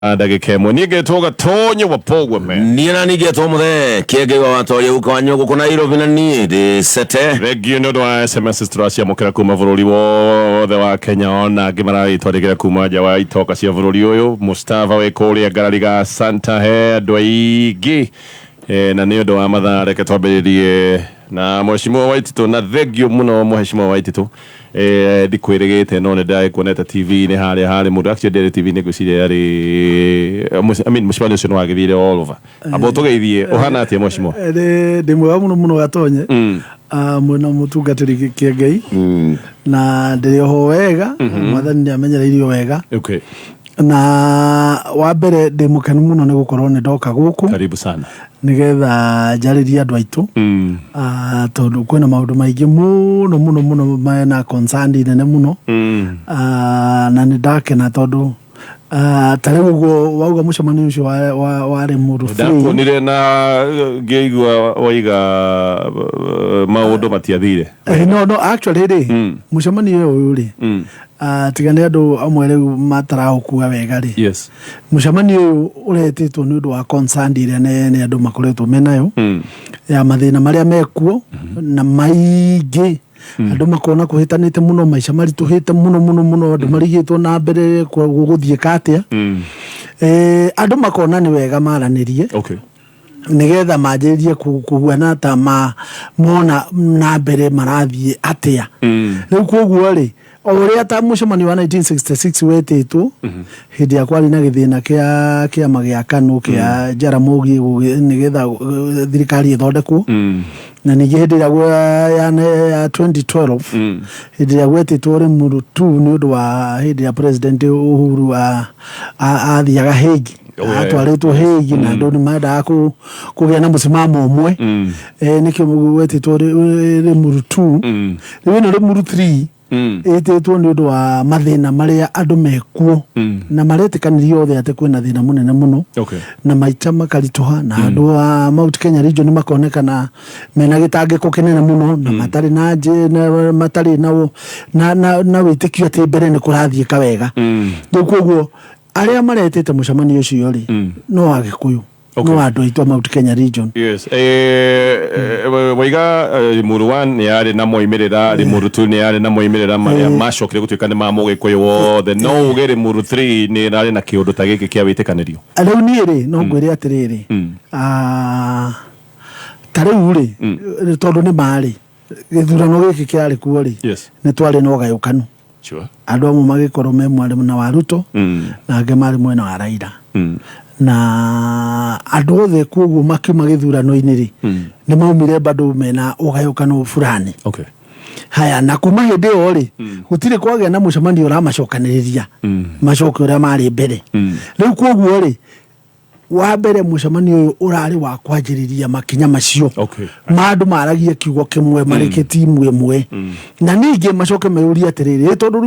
Ndagika imwe nigetwoga tonye wapogwa me nina nigetwo muthe kiegewa watoria uko wanyogo kuna Nairobi na ni de sete regio no dwa SMS turacia mukira kuma bururi wothe wa Kenya ona ngimara twarigera kuma ja wa itoka cia bururi uyu Mustafa we kuria garariga Santa he andu aingi na ni undu wa mathaa reke twambiririe na mheshimiwa Waititu na thegio muno mheshimiwa Waititu ndikwirigite no ndai kuoneta TV ni hali mundu actually TV ni gwiciria ari mheshimiwa ndio wa githire all over abo tugeithie uhana atia mheshimiwa ndi mwe muno gatonye mwena mutungatiri kiengei na ndiri ho wega mwathani ndi amenyereirio wega okay na wa mbere ndi mukenu muno ni gukorwo ni ndoka guku karibu sana nigetha njariria andu aitu tondu kwina maundu maingi muno mena concern nene muno na ni ndakena tondu tarego wauga mucemani ucio wari muru ndako nire na ngeigua waiga maundu matiathire no actually ri mucemani uyu ri tigane andu amwe riu matarahukua wega ri yes mucemani uyu uretitwo ni undu wa concern ire ne andu makoretwo menayo ya mathina maria mekuo na maingi andu makona kuhitanite muno maica marituhite muno andu marigitwo na mbere guguthie katia andu makona ni wega maranirie okay nigetha manjirie kuguana ta mona na mbere marathie atia riu koguo ri oria ta mucemani wa 1966 wetitwo hindi ya kwari na githina kia magia kanu kia Jaramogi nigetha thirikari ithondekwo na nigihindi ya 2012 hindi ya gwetitwo ri muru tu ni undu wa hindi ya president Uhuru athiaga Hague atwaritwo Hague na andu ni mendaga kugia na musimamo umwe nikio gwetitwo ri muru tu riu ni muru 3 etitwo ni undu wa mathina maria andu mekuo na maretikanirio othe ate kwina thina munene muno okay na maica makarituha na andu wa Mount Kenya region ni makonekana mena gitangiko kinene muno na matari na na matari na witikio ati mbere ni kurathie kawega koguo aria maretete mucemani ucio ri no agikuyu okay. No andu aitwa Mount Kenya region yes waiga muru 1 ni ari na moimirira ri muru 2 ni ari na moimirira maria macokire gutuika ni mamugikuyu wothe no ugere muru 3 ni ari na kiundu ta giki kia witikanirio riu ni ri no ngwire atiriri tariu ri tondu ni mari githurano giki kiari kuo ri ni twari no gayukanu sure andu amwe magikorwo me mwari na Waruto na ange mari mwena wa Raila na andu othe koguo makiuma githurano-ini ri ni maumire bado mena ugayukano fulani okay haya na kuma hindi o ri gutire kwagea na mucemani ura macokaniria macoke ura mari mbere riu koguo ri wa mbere mucemani uyu urari wa kwanjiriria makinya macio okay mandu maragia kiugo kimwe marike timu imwe na ningi macoke meyuria atiriri tondu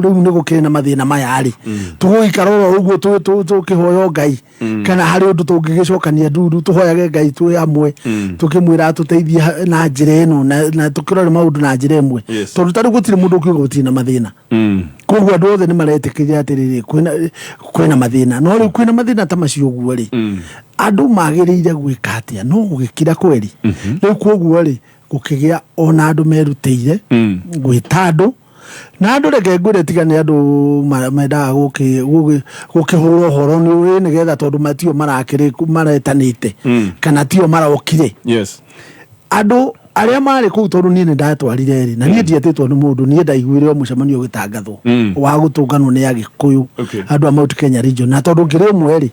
riu ni gukire na mathina maya ari tuguikarora uguo tukihoyo Ngai kana hari undu tungigicokania nduru tuhoyage Ngai twi amwe tukimwira tuteithie na njira ino na tukirore maundu na njira imwe tondu tari gutire mundu ukiuga gutina mathina koguo andu othe ni maretikiria atiriri kwina mathina no riu kwina mathina ta macio guo ri andu magiriire gwika atia no gukira kweri riu koguo ri gukigia ona andu merutire gwita andu na andu reke ngwire tigane andu mendaga gukihura horo ni uri nigetha tondu matio marakiri maretanite kana tio maraokire yes andu aria mari ku tondu ni ndatwarire ri na ni ndietitwo ni mundu ni ndaiguire mucemanio gitangathwo wa gutunganwo ni Agikuyu andu a Mount Kenya region na tondu ngire mweri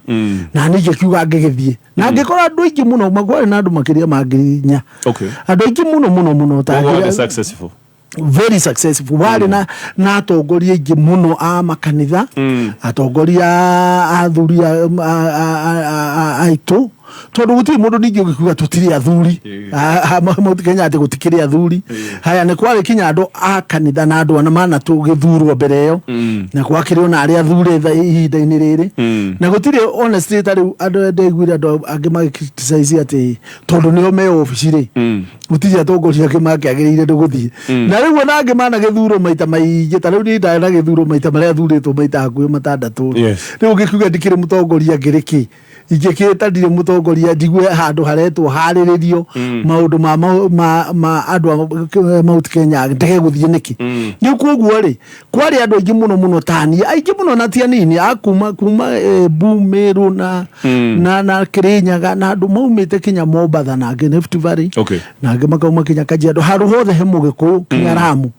na ni ngikiuga ngigithie na ngikora andu aingi muno magwari na andu makiria mangirinya okay andu aingi muno ta successful very successful wale na atongoria aingi muno a makanitha atongoria athuria aitu tondu gutiri mundu ningi ugikuga tutiri athuri Mount Kenya ati gutikiri athuri haya ni kwari kinya andu a kanitha na andu ana mana tugithurwo mbere yo na gwakiri ona ari athuri ihinda-ini riri na gutiri honestly tari andu ndeiguire andu angi magicriticize ati tondu nio me ofici ri gutiri atongoria angi makiagiriire nduguthie na riu ona angi mana githurwo maita maingi tariu ni ndana githurwo maita maria athuritwo maita hakuhi matandatu riu ngikuga ndikiri mutongoria ngiriki ingikita ndire mutongoria ndigue handu haretwo hariririo maundu ma andu Mount Kenya ndege guthie niki ni kuguo ri kwari andu aingi muno tani aingi muno na tia nini akuma Bumeru na Kirinyaga na andu maumite Kenya Mombatha na Rift Valley na angi makauma Kenya Kajiado haru hothe he Mugikuyu Kinya Lamu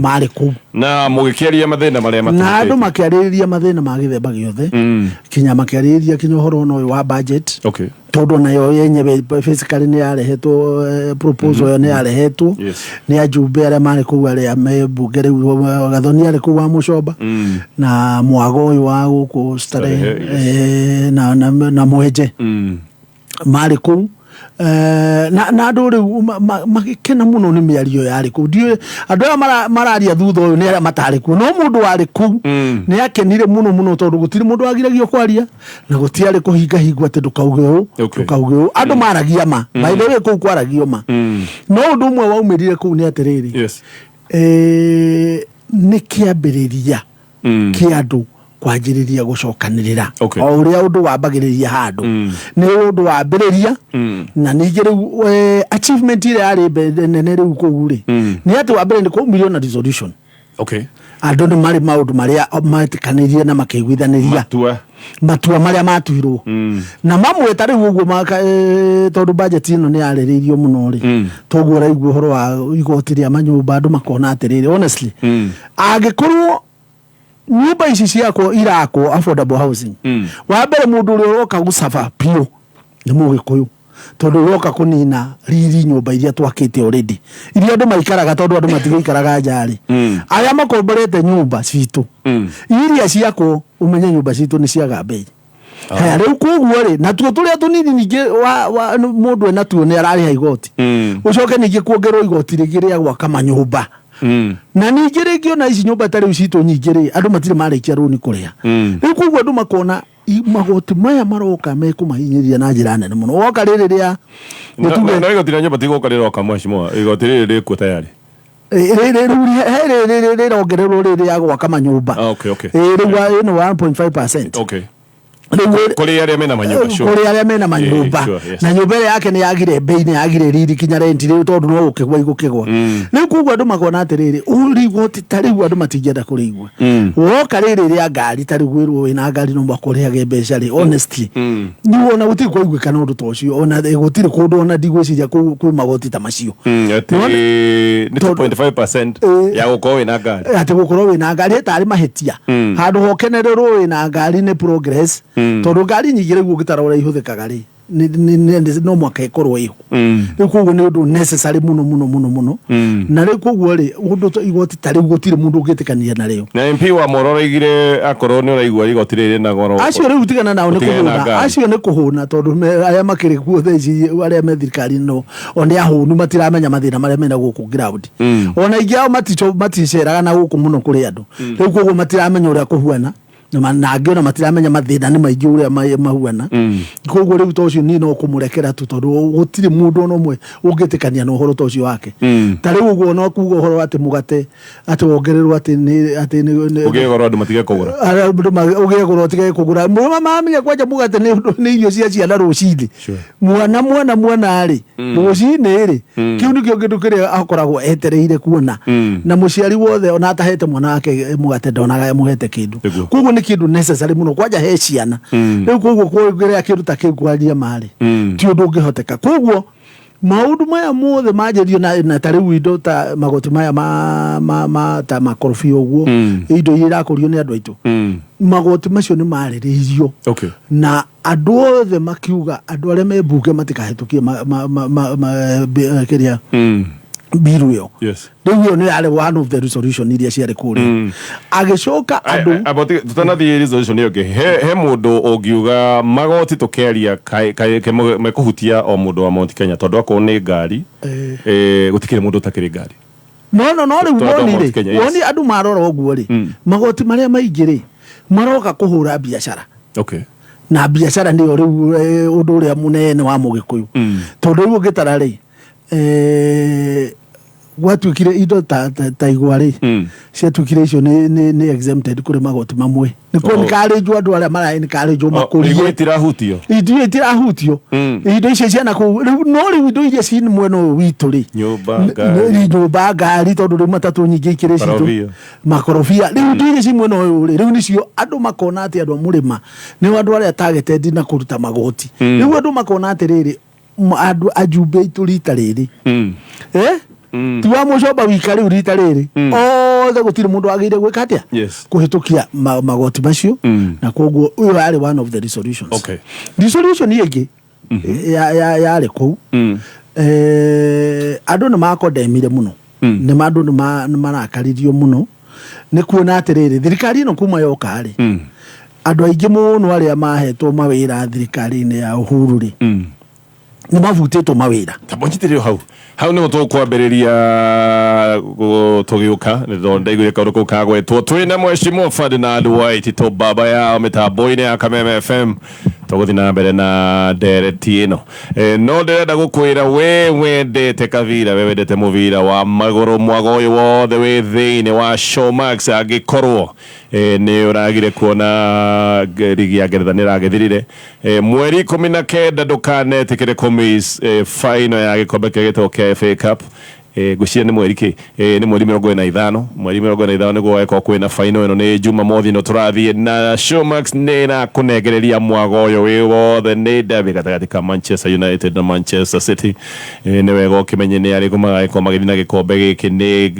mari ku na mugikiaria mathina maria matatu na andu makiaririria mathina ma githemba giothe Kinya makiaririria kinya horo no wa budget todo nayo yenye physically ni yarehetwo proposal yo ni yarehetwo ni ajumbe aria mari ku aria me bungere Gathoni ari ku wa Mucomba na mwago uyu wa guku Starehe na Mwenje mari ku na andu riu magikena muno ni miario yari ku ndio andu mararia thutha uyu ni aria matari ku no mundu wari ku ni akenire muno tondu gutiri mundu agiragio kwaria na gutiari kuhinga hingwa ati ndukauge u andu maragia ma by the way ku kwaragio ma no undu umwe waumirire ku ni atiriri ni kiambiriria ki andu kwanjiriria gucokanirira o uria undu wambagiriria handu ni undu wambiriria na ningi riu achievement ile ari nene riu kuguri ni ati wambere ni kuumirio na resolution andu ni mari maundu maria matikanirie na makiguithaniria matua maria matuirwo na mamwe tari uguo tondu budget ino ni yariririo muno ri toguo raigua uhoro wa igoti ria manyumba andu makona atiriri honestly agikorwo nyumba ici ciako irako affordable housing wambere mundu uri uroka gucafa pio ni Mugikuyu tondu uroka kunina riri nyumba iria twakite already iria andu maikaraga tondu andu matigaikaraga njari aria makomborete nyumba citu iria ciako umenye nyumba citu ni ciaga bei haya riu kuguo ri na tuo turia tunini ningi wa mundu ena tuo ni arari ha igoti ucoke ningi kuongerwo igoti ringi ria gwaka manyumba na ningi ringi ona ici nyumba tari ucitu nyingi ri andu matire marikia runi kuria riu kuguo andu makona magoti maya maroka mekumahinyiria na njira nene muno woka riri ria na igoti ria nyumba tigoka riroka mwashimo igoti riri rikuo tayari rirongererwo riri ya gwaka manyumba riu ino 1.5% kuri aria mena manyumba na nyumba yake ni yagire bei ni yagire riri kinya rent riu tondu no ukigwa riu kuguo andu makona atiriri urigoti tariu andu matingenda kurigwa woka riri ria ngari tari gwirwo wina ngari no makuriage mbeca ri honestly ni wona gutiri kwaiguika na undu tocio ona gutiri kundu ona ndigwiciria kwi magoti ta macio ni 2.5% ya gukorwo wina ngari ati gukorwo wina ngari tari mahetia handu hokenererwo wina ngari ni progress tondu ngari nyingi riu gitarora ihuthikaga ri no mwaka ikorwo ihu riu koguo ni undu necessary muno na riu koguo ri undu igoti tari gutire mundu ugitikania na rio na MP wa Mororo igire akorwo ni uraigua igoti riri na goro acio riu tigana nao ni kuhuna acio ni kuhuna tondu aria makiri kuo theci aria me thirikari no oni ahunu matiramenya mathina maria mena guku ground ona ingi ao maticeraga na guku muno kuri andu riu koguo matiramenya uria kuhuana na angiona matiramenya mathina ni maingi uria mahuana koguo riu tocio ni no kumurekera tu tondu gutiri mundu no mwe ungitikania na uhoro tocio wake tari uguo no kuuga uhoro ati mugate ati wongererwo ati ni ugegorwo andu matige kugura ugegorwo tige kugura mamenya kwanja mugate ni irio cia ciana rucini mwana ari rucini ri kiu nikio kindu kiria akoragwo etereire kuona na muciari wothe ona atahete mwana wake mugate ndonaga muhete kindu koguo ni kindu necessary muno kwanja he ciana riu koguo kuongerea kindu ta kiu kwaria mari ti undu ungihoteka koguo maundu maya mothe majerio na tariu indo ta magoti maya ta makorofia uguo indo irakorio ni andu aitu magoti macio ni mariririo na andu othe makiuga andu aria me bunge matikahetukie kiria biru yo Yes. rĩu nĩ yarĩ one of the resolution iria ciarĩ kũrĩa agĩcoka andũ Aboti tutanathie resolution iyo ke he mundu ungiuga magoti tukeria mekuhutia o mundu wa Mount Kenya tondu akoo ni ngari gutikire mundu utakiri ngari no rĩu woni andũ marora ũguo rĩ magoti marĩa maingĩ rĩ maroka kũhũra biacara. Okay. Na biacara nĩyo rĩu ũndũ ũrĩa mũnene wa Mũgĩkũyũ tondũ rĩu ũngĩtara rĩ gwatuĩkire indo ta igwa rĩ ciatuĩkire icio nĩ exempted kũrĩ magoti mamwe nĩkuo nĩkarĩnjwo andũ arĩa maraĩ nĩkarĩnjwo makũrie itirahutio indo icio ciana kũu no rĩu indo iria ci mwena ũyũ witũ rĩ nyũmba ngari tondũ rĩu matatũ nyingĩ ikĩrĩ citũ makorobia rĩu indo iria ci mwena ũyũ rĩ rĩu nĩcio andũ makona atĩ andũ a mũrĩma nĩo andũ arĩa targeted na kũruta magoti rĩu andũ makona atĩrĩrĩ andũ ajumbe itũ rita rĩrĩ ti wa mũcoba wika rĩu rita rĩrĩ othe gũtirĩ mũndũ agĩrĩire gwĩka atĩa kũhĩtũkia magoti macio na koguo ũyũ yarĩ one of the resolutions. Okay. Resolution ĩngĩ yarĩ kũu andũ nĩ makondemire mũno nĩ andũ nĩ marakaririo mũno nĩ kuona atĩrĩrĩ thirikari ĩno kuma yoka rĩ andũ aingĩ mũno arĩa mahetwo mawĩra thirikari-inĩ ya Uhuru rĩ nĩ mavutĩtwo mawĩra tabonyitĩrio hau nĩho tũkwambĩrĩria tũgĩũka nĩ ndaiguire kaũndũ kau kagwetwo twĩna Mheshimiwa Ferdinand Waititu baba yao mĩtambo-inĩ ya Kameme FM tũgũthiĩ na mbere na ndereti ĩno no ndĩrenda gũkwĩra we wendete kavira we wendete mũbira wa magũrũ mwaga ũyũ wothe wĩ thĩinĩ wa Showmax angĩkorwo nĩ ũragire kuona rigi ya Ngeretha nĩ ĩragĩthirire mweri 19 ndũkanetĩkĩre kũmiss final ya gĩkombe kĩa gĩtao kĩa FA Cup gucia ni mweri ki ni mweri 45 mweri 45 niguo eko kwina final ino ni Jumamothi no turathie na Showmax ni na kunegereria mwago yo wi wothe ni derby gatagati ka Manchester United na Manchester City ni wego kimenye ni ari kumagiko magithina gikombe giki ni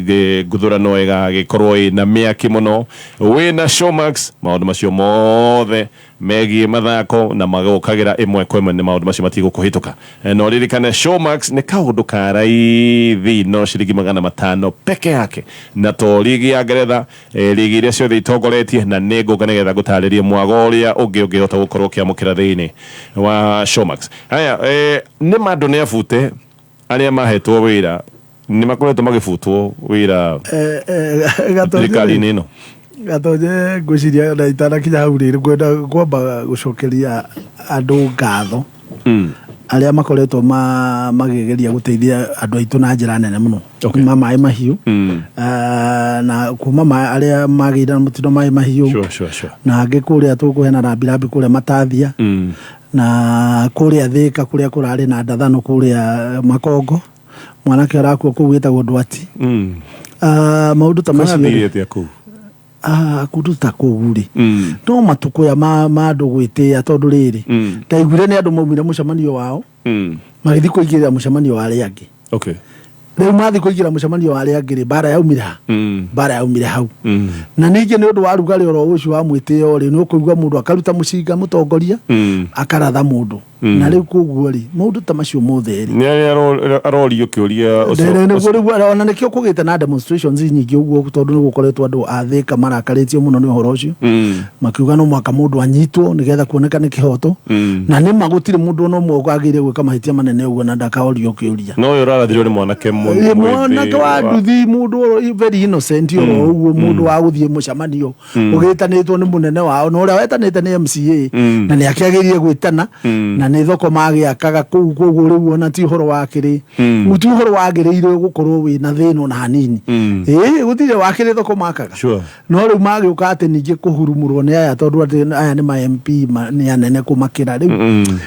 guthurano ega gikorwo na miaki muno wi na Showmax maundu macio mothe megie mathako na magokagira imwe kwa imwe ni maundu macio matigũkũhĩtũka no ririkane Showmax ni kaundu karaithi no ciringi 500 peke yake na to ligi ya Ngeretha ligi iria ciothe itongoretie na nĩ ngũnga nĩgetha ngũtarĩrie mwago ũrĩa ũngĩhota gũkorwo ũkĩamũkĩra thĩinĩ wa Showmax. Haya nĩ mandũ nĩ abute arĩa mahetwo wĩra nĩ makoretwo magĩbutwo wĩra thirikari-inĩ ĩno gatonye ngwĩciria na itanakinya hau rĩrĩ ngwenda kwamba gũcokeria andũ ngatho arĩa makoretwo magĩgeria gũteithia andũ aitũ na njĩra nene mũno kuma maĩ mahiũ na kuma arĩa magĩire na mũtino maĩ mahiũ na angĩ kũrĩa tũkũhena rambirambi kũrĩa Matathia na kũrĩa Thĩka kũrĩa kũrarĩ na ndathano kũrĩa Makongo mwanake arakuo kũu wĩtagwo Ndwati maũndũ ta macio kundu ta kũguri no matuko ya mandũ gwĩtĩa tondũ rĩrĩ ndaiguire nĩ andũ maumire mũcemanio wao magĩthiĩ kũingĩrĩra mũcemanio wa arĩa angĩ. Okay. Rĩu mathiĩ kũingĩra mũcemanio wa arĩa angĩ rĩ bara yaumire hau na ningĩ nĩ ũndũ wa rugarĩ oro ũcio wa mwĩtĩo rĩ nĩ ũkũigua mũndũ akaruta mũcinga mũtongoria akaratha mũndũ na rĩu koguo rĩ maũndũ ta macio mothe rĩ nĩ arorio kĩũria ũcio ona nĩkĩo kũgĩte na demonstrations nyingĩ ũguo tondũ nĩ gũkoretwo andũ a Thĩka marakarĩtio mũno nĩ ũhoro ũcio makiuga no mwaka mũndũ anyitwo nĩgetha kuoneka nĩ kĩhoto na nĩ magũtirĩ mũndũ no ũmwe ũkagĩrĩire gwĩka mahĩtia manene ũguo na ndakaorio kĩũria no ũyũ ũrarathirwo nĩ mwanake wa nduthi mũndũ very innocent ũguo mũndũ wa gũthiĩ mũcemanio ũgĩtanĩtwo nĩ mũnene wao na ũrĩa wetanĩte nĩ MCA na nĩ akĩagĩrĩire gwĩtana na nĩ thoko magĩakaga kũu koguo rĩu ona ti ũhoro wakĩrĩ ti ũhoro wagĩrĩire gũkorwo wĩna thĩna na hanini gũtirĩ wakĩrĩ thoko makaga no rĩu magĩũka atĩ ningĩ kũhurumũrwo nĩ aya tondũ aya nĩ ma MP nĩ anene kũmakĩra rĩu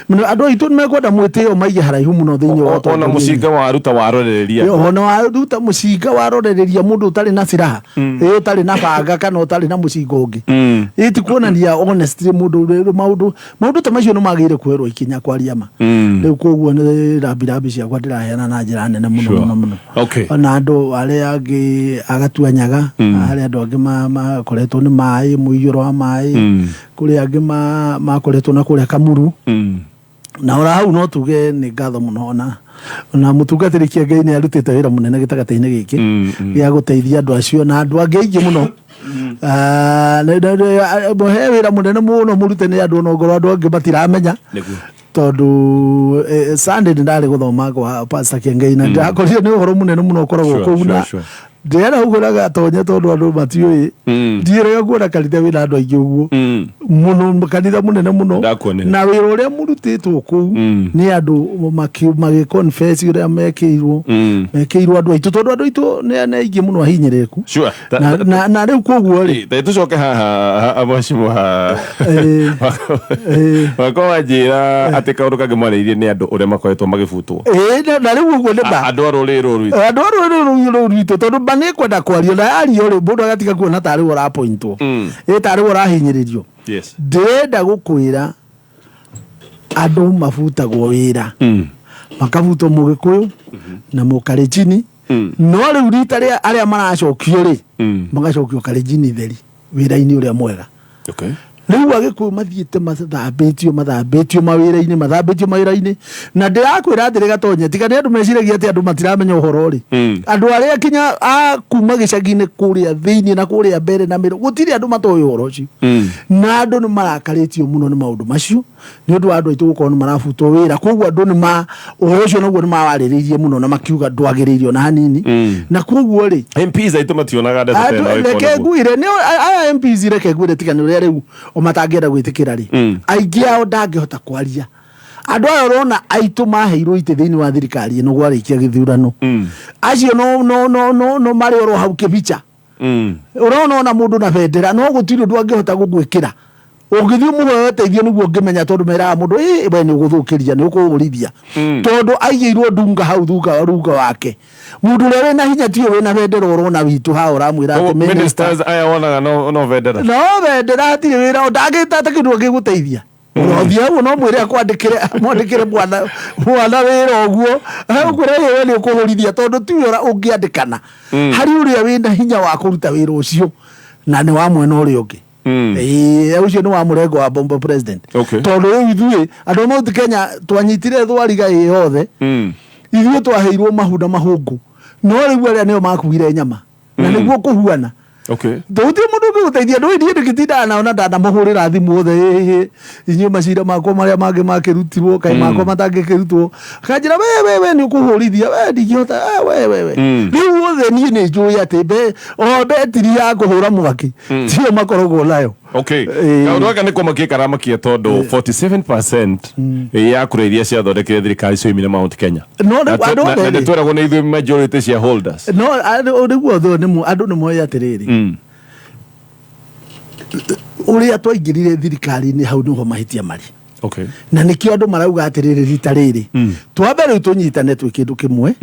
andũ aitũ nĩ mekwenda mwĩtĩo maige haraihu mũno thĩinĩ wa ona mũcinga waruta warorereria ona waruta mũcinga warorereria mũndũ ũtarĩ na ciraha ũtarĩ na banga kana ũtarĩ na mũcinga ũngĩ ti kuonania honestly mũndũ maũndũ ta macio nĩ magĩrĩire kuoerwo ikinya kwaria ma rĩu koguo nĩ rambirambi ciakwa ndĩraheana na njĩra nene mũno ona andũ arĩa angĩ agatuanyaga arĩa andũ angĩ makoretwo nĩ maĩ mũiyũro wa maĩ kũrĩa angĩ makoretwo na kũrĩa Kamuru na ora hau no tuge nĩ ngatho mũno ona na mutungatiri Ngai ni arutite wira munene gitagataine giki ya guteithia andu acio na andu angi aingi muno he wira munene muno murute ni andu no ngoro andu angi matiramenya tondu Sunday ndari guthoma kwa Pastor Ngai na ndakorire ni uhoro munene muno ukoragwo kuu na ndera ugoraga tonye tondu andu matiui ndirega kuona kanitha wina andu aingi uguo muno kanitha munene muno na wira uria murutitwo kuu ni andu magi confess uria mekiirwo andu aitu tondu andu aitu ni aingi muno ahinyiriku na riu koguo ri tucoke haha amashimo ha wako njira ati kaundu kangi mwareirie ni andu uria makoretwo magibutwo na riu uguo ni ba andu aruriro rwitu tondu ni kwenda kwario na ario ri mundu agatiga kuona tari ora pointwo tari ora hinyiririo ndenda gukwira andu mafutagwo wira makabutwo Mugikuyu na Mukalenjin no riu rita ria aria maracokio ri magacokio Kalenjin theri wira-ini uria mwega riu Agikuyu mathiete mathambitio mawira-ini na ndirakwira ndiri gatonye tiga ni andu meciragia ati andu matiramenya uhoro ri andu aria kinya kuma gicagi-ini kuria thiini na kuria mbere na miru gutiri andu matoy uhoro ucio na andu ni marakaritio muno ni maundu macio ni undu andu aitu gukorwo ni marafutwo wira koguo andu ni uhoro ucio noguo ni mawariririe muno na makiuga ndwagiririo na hanini na koguo ri MPs aitu mationaga ndeto reke ngwire ni aya MPs reke ngwire tiga ni uria riu o matangienda gwitikira ri aingi ao ndangihota kwaria andu aya urona aitu maheirwo ite thiini wa thirikari no gwarikia githurano acio no mari oro hau kibicha urona ona mundu na bendera no gutiri undu angihota gugwikira ungithio muwe teithio niguo ngimenya tondu mera mundu we ni uguthukiria ni ukugurithia tondu aigirwo ndunga hau runga wake mundu ria wina hinya tio wina bendera urona witu ha uramwira ati ministers aya wonaga no bendera hatiri wira ndagitata kindu ngiguteithia urothia uno no mwire mwandikire mwana wira uguo ukwira yewe ni ukuhurithia tondu tiura ungiandikana hari uria wina hinya wa kuruta wira ucio na ni wa mwena uria ungi ucio ni wa murengo wa bombo president tondu riu ithui andu mauti Kenya twanyitire thwariga yothe ithui twaheirwo mahunda mahungu no riu aria nio makuire nyama na niguo kuhuana Nduti mundu nguteithia ndu ndi ndikitinda na ona ndana muhurira thimu othe inyu macira makwa maria mangi makirutirwo kai makwa matangikirutwo akanjira we ni ukuhurithia we ndingihota we riu othe ni njui ati betiri ya kuhura mwaki tio makorogwo nayo kaundu aka niko makikaramakĩa tondu 47% ya kura iria ciathondekire thirikari cio imire Mount Kenya na nditweragwo ni ithuĩ majority shareholders no niguo andu ni moya atiriri uria twaingirire thirikari-ini hau niho mahitia mari na nikio andu marauga atiriri rita riri twambe riu tunyitane twi kindu kimwe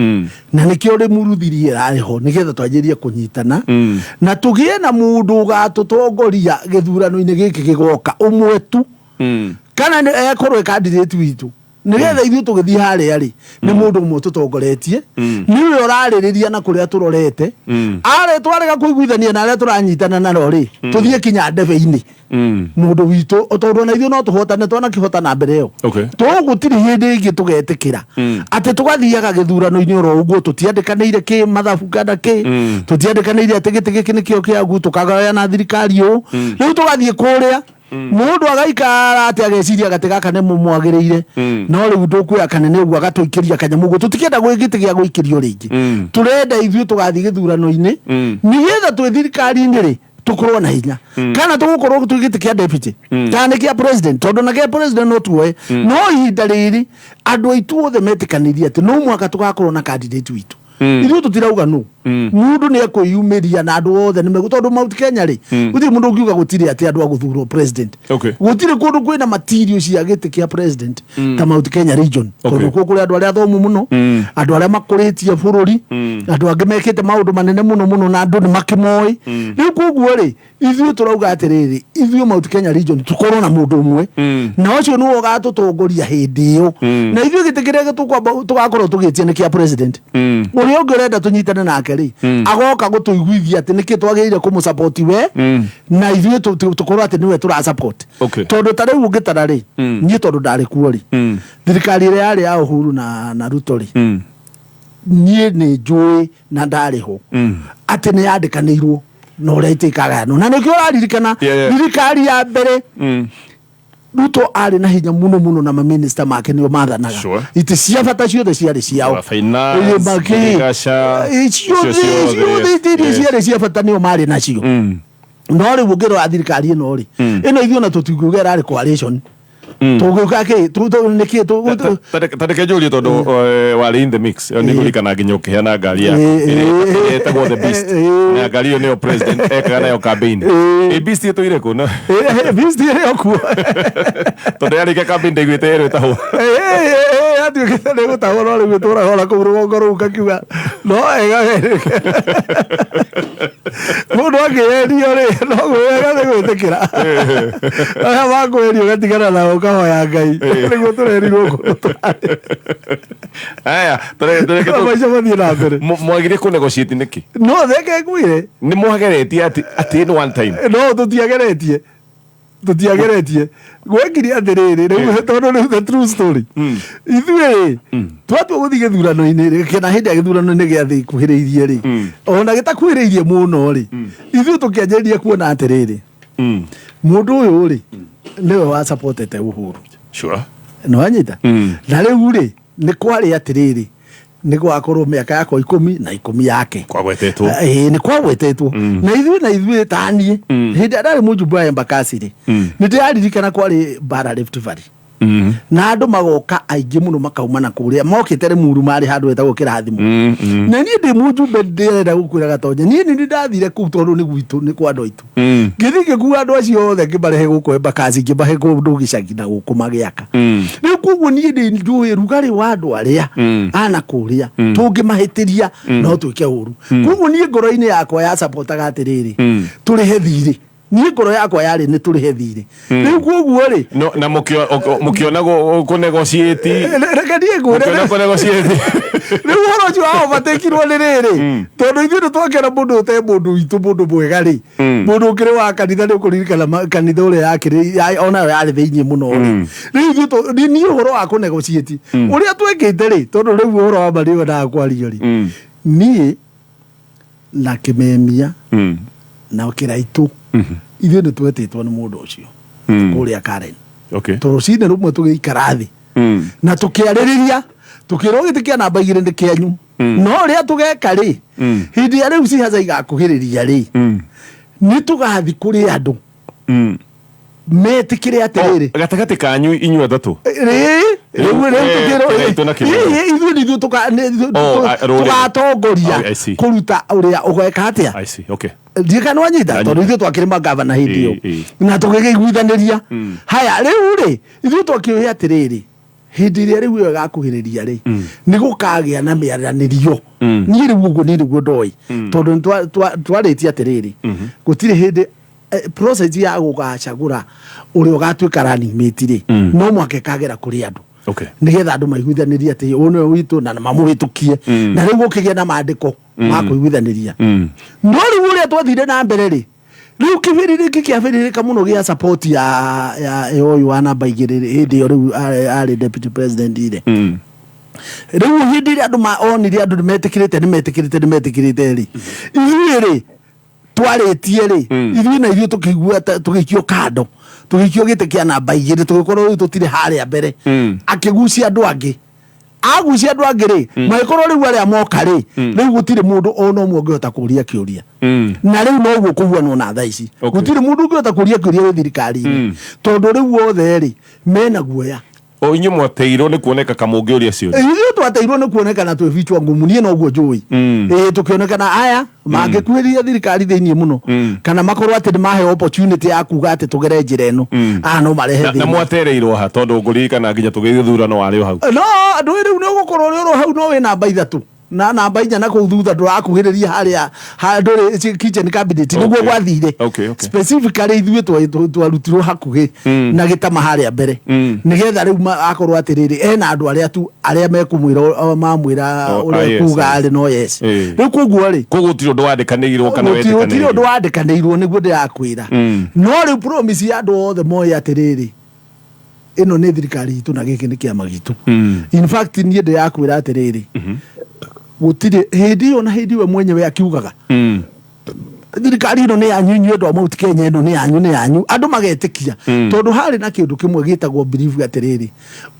na nikio ri muruthirie ariho nigetha twanjirie kunyitana na tugie na mundu gatutongoria githurano-ini giki gigoka umwe tu kana ekorwe candidate witu nigetha ithuĩ tugithii haria ri ni mundu umwe tutongoretie niwe uraririria na kuria turorete are twarega kuiguithania na aria turanyitana naro ri tuthie kinya ndebe-ini mundu witu tondu na ithuĩ no tuhotane twana kihotana mbere yo tugutiri hindi ingi tugetikira ati tugathiaga githurano-ini oro uguo tutiandikaniire ki mathabu kana ki tutiandikaniire ati giti giki nikio kiagu tukagaya na thirikari yu riu tugathie kuria mundu agaikara ati ageciria gati gaka ni mumwagiriire no riu ndukuya kanene uguo agatuikiria kanyamu uguo tutikienda gwigiti gia guikirio ringi turenda ithuĩ tugathie githurano-ini nigetha twi thirikari-ini ri tukorwo na hinya kana tugukorwo twigiti kia deputy kana kia president tondu na kia president no tuoe no ihinda riri andu aitu othe metikanirie ati no mwaka tugakorwo na candidate witu ithuĩ tutirauga no mundu ni ekwiyumiria na andu othe ni tondu Mount Kenya ri gutiri mundu ungiuga gutiri ati andu aguthurwo president gutiri kundu kwina material cia giti kia president ta Mount Kenya region tondu kuri andu aria thomu muno andu aria makuritie bururi andu angi mekite maundu manene muno na andu ni makimoi riu koguo ri ithuĩ turauga atiriri ithuĩ Mount Kenya region tukorwo na mundu umwe na ucio ni ugatutongoria hindi iyo na ithuĩ giti kiria tugakorwo tugitie ni kia president uri uria ungi urenda tunyitane nake ri agoka gutuiguithia ati niki twagirire kumu support we na ithuĩ tukorwo ati niwe tura support tondu tari ungitara ri nie tondu ndari kuo ri thirikari ĩrĩa yarĩ ya Uhuru na Ruto ri nie nĩ njũĩ na ndarĩ ho ati nĩ yandĩkanĩirwo na ũrĩa itĩkaga no na nĩkĩo ũraririkana thirikari ya mbere Ruto arĩ na hinya muno na maminista make nĩo mathanaga iti cia bata ciothe ciarĩ ciao ciarĩ cia bata nĩo marĩ nacio no rĩu ũngĩrora thirikari ĩno rĩ ĩno ithuĩ ona tũtingiuga ĩrarĩ coalition tuguka ke niki tareke njũrie tondu wari in the mix ni ngurikana nginya ukiheana ngari yaku etagwo the beast na ngari iyo niyo president ekaga nayo campaign beast yetu ire kuna beast ire okuo tondu yarike campaign ndiguite ero etaho atuĩkĩte nĩ gũtahwo no rĩu tũra hora kũu rũgongo rũu ngakiuga no ega mũndũ angĩendio rĩ no gwĩga nĩ gwĩtĩkĩra arĩa makwendio gatigana nao kahoya Ngai nĩguo tũrerirwo gũtũrarĩ aya maica mathiĩ na mbere mwagire kũ negotiate nĩkĩ no theke ngwire nĩ mwageretie ati in one time no tũtiageretie gwekire atĩrĩrĩ rĩu tondu rĩu the true story ithuĩ twatua gũthiĩ gĩthurano-inĩ kana hĩndĩ ya gĩthurano-inĩ gĩa thĩ ikuhĩrĩirie rĩ ona gĩtakuhĩrĩirie mũno rĩ ithuĩ tũkĩanjĩrĩria kuona atĩrĩrĩ mũndũ ũyũ rĩ nĩwe wa supportete Uhuru no wanyita na rĩu rĩ nĩ kwarĩ atĩrĩrĩ nĩ gwakorwo mĩaka yakwa 10 na 10 yake kwagwetetwo nĩ kwagwetetwo na ithuĩ taniĩ hĩndĩ ndarĩ mũjumbe wa Embakasi rĩ nĩ ndĩraririkana kwarĩ bara Rift Valley na andũ magoka aingĩ mũno makauma na kũrĩa mokĩte Limuru marĩ handũ hetagwo Kĩrathimo na niĩ ndĩ mũjumbe ndĩrenda gũkwĩra Gatonye niĩ nĩ ndathire kũu tondũ nĩ gwitũ nĩ kwa andũ aitũ ngĩthiĩ ngĩkua andũ acio othe ngĩmarehe gũkũ Embakasi ngĩmahe kũndũ gĩcagi na gũkũ magĩaka rĩu koguo niĩ ndĩ njũĩ rugarĩ wa andũ arĩa ana kũrĩa tũngĩmahĩtĩria no twĩke ũru koguo niĩ ngoro-inĩ yakwa ya supportaga atĩrĩrĩ tũrĩhe thirĩ niĩ ngoro yakwa yarĩ nĩ tũrĩhe thirĩ rĩu koguo rĩ na mũkĩona kũnegotiate reke niĩ ngũre rĩu ũhoro ũcio wahobatekirwo nĩ rĩrĩ tondũ ithuĩ nĩ twakĩra mũndũ ũte mũndũ witũ mũndũ mwega rĩ mũndũ ũkĩrĩ wa kanitha nĩ ũkũririkana kanitha ũrĩa yakĩrĩ onayo yarĩ thĩinĩ mũno rĩ rĩu niĩ ũhoro wa kũnegotiate ũrĩa twĩkĩte rĩ tondũ rĩu ũhoro wa marĩ wendaga kwaria rĩ niĩ na Kĩmemia na Kĩraitũ ithuĩ nĩ twetĩtwo nĩ mũndũ ũcio kũrĩa Karen tũrũcinĩ rũmwe tũgĩikara thĩ na tũkĩarĩrĩria tukĩrwo gĩtĩ kĩa namba 2 nĩ kĩanyu no rĩa tũgeka rĩ hĩndĩ ya rĩu cihaca igakuhĩrĩria rĩ nĩ tũgathi kũrĩ andũ metĩkĩre atĩrĩrĩ gatagatĩ kanyu inyuĩ atatũ ithuĩ tũgatongoria kũruta ũrĩa ũgeka atĩa ndika nwanyita tondũ ithuĩ twakĩrĩ magavana hĩndĩ ĩyo na tũgĩiguithanĩria haya rĩu rĩ ithuĩ twakĩoya atĩrĩrĩ hĩndĩ ĩrĩa rĩu ĩyo ĩgakuhĩrĩria rĩ nĩ gũkagĩa na mĩaranĩrio niĩ rĩu ũguo niĩ nĩguo ndoĩ tondũ twarĩtie atĩrĩrĩ gũtirĩ hĩndĩ process ya gũgacagũra ũrĩa ũgatuĩka running mate rĩ no mwaka ĩkagera kũrĩ andũ nĩgetha andũ maiguithanĩrie atĩ ũyũ nĩwe witũ na mamũhĩtũkie na rĩu gũkĩgĩa na maandĩko ma kũiguithanĩria no rĩu ũrĩa twathire na mbere rĩ rĩu kĩbĩrĩrĩ gĩkĩ kĩabĩrĩrĩka mũno gĩa support ya ũyũ wa namba 2 hĩndĩ ĩyo rĩu arĩ deputy president ire rĩu hĩndĩ ĩrĩa andũ onire andũ nĩmetĩkĩrĩte rĩ ithuĩ rĩ twarĩtie rĩ ithuĩ na ithuĩ tũkĩigua tũgĩikio kando tũgĩikio gĩtĩ kĩa namba 2 tũgĩkorwo rĩu tũtirĩ harĩa mbere akĩgucia andũ angĩ agucia andũ angĩ rĩ magĩkorwo rĩu arĩa moka rĩ rĩu gũtirĩ mũndũ ona ũmwe ũngĩhota kũũria kĩũria na rĩu no ũguo kũhuana na thaa ici gũtirĩ mũndũ ũngĩhota kũũria kĩũria wĩ thirikari-inĩ tondũ rĩu othe rĩ mena guoya inyuĩ mwateirwo nĩ kuoneka kamũngĩũria ciũria ithuĩ twateirwo nĩ kuoneka na twĩbicwa ngumu niĩ noguo njũĩ tũkĩonekana aya mangĩkuhĩrĩria thirikari thĩinĩ mũno kana makorwo atĩ nĩ mahe opportunity ya kuga atĩ tũgere njĩra ĩno no marehe thĩinĩ na mwatereirwo ha tondũ ngũririkana nginya tũgĩthurano warĩ o hau no andũ rĩu nĩ ũgũkorwo ũrĩ hau no wĩ namba 3 na namba 4 na kuu thutha ndurakuhiriria haria nduri kitchen cabinet niguo gwathire specifically ithuĩ twarutirwo hakuhĩ na gĩtama haria mbere nigetha rĩu akorwo atiriri ena andũ arĩa tu arĩa mekumwĩra mamwĩra ũrĩa kuga arĩ no yes rĩu koguo rĩ gũtirĩ ũndũ wandĩkanĩirwo kana wetĩkanĩirwo gũtirĩ ũndũ wandĩkanĩirwo nĩguo ndĩrakwĩra no rĩu promise ya andũ othe moya atiriri ino nĩ thirikari itu na gĩkĩ nĩ kĩama gitu in fact niĩ ndĩrakwĩra atiriri gũtirĩ hĩndĩ ĩyo na hĩndĩ ĩyo mwenyewe akiugaga thirikari ino nĩ yanyu inyuĩ andũ a Mount Kenya ino nĩ yanyu andũ magetĩkia tondũ harĩ na kĩndũ kĩmwe gĩtagwo belief atiriri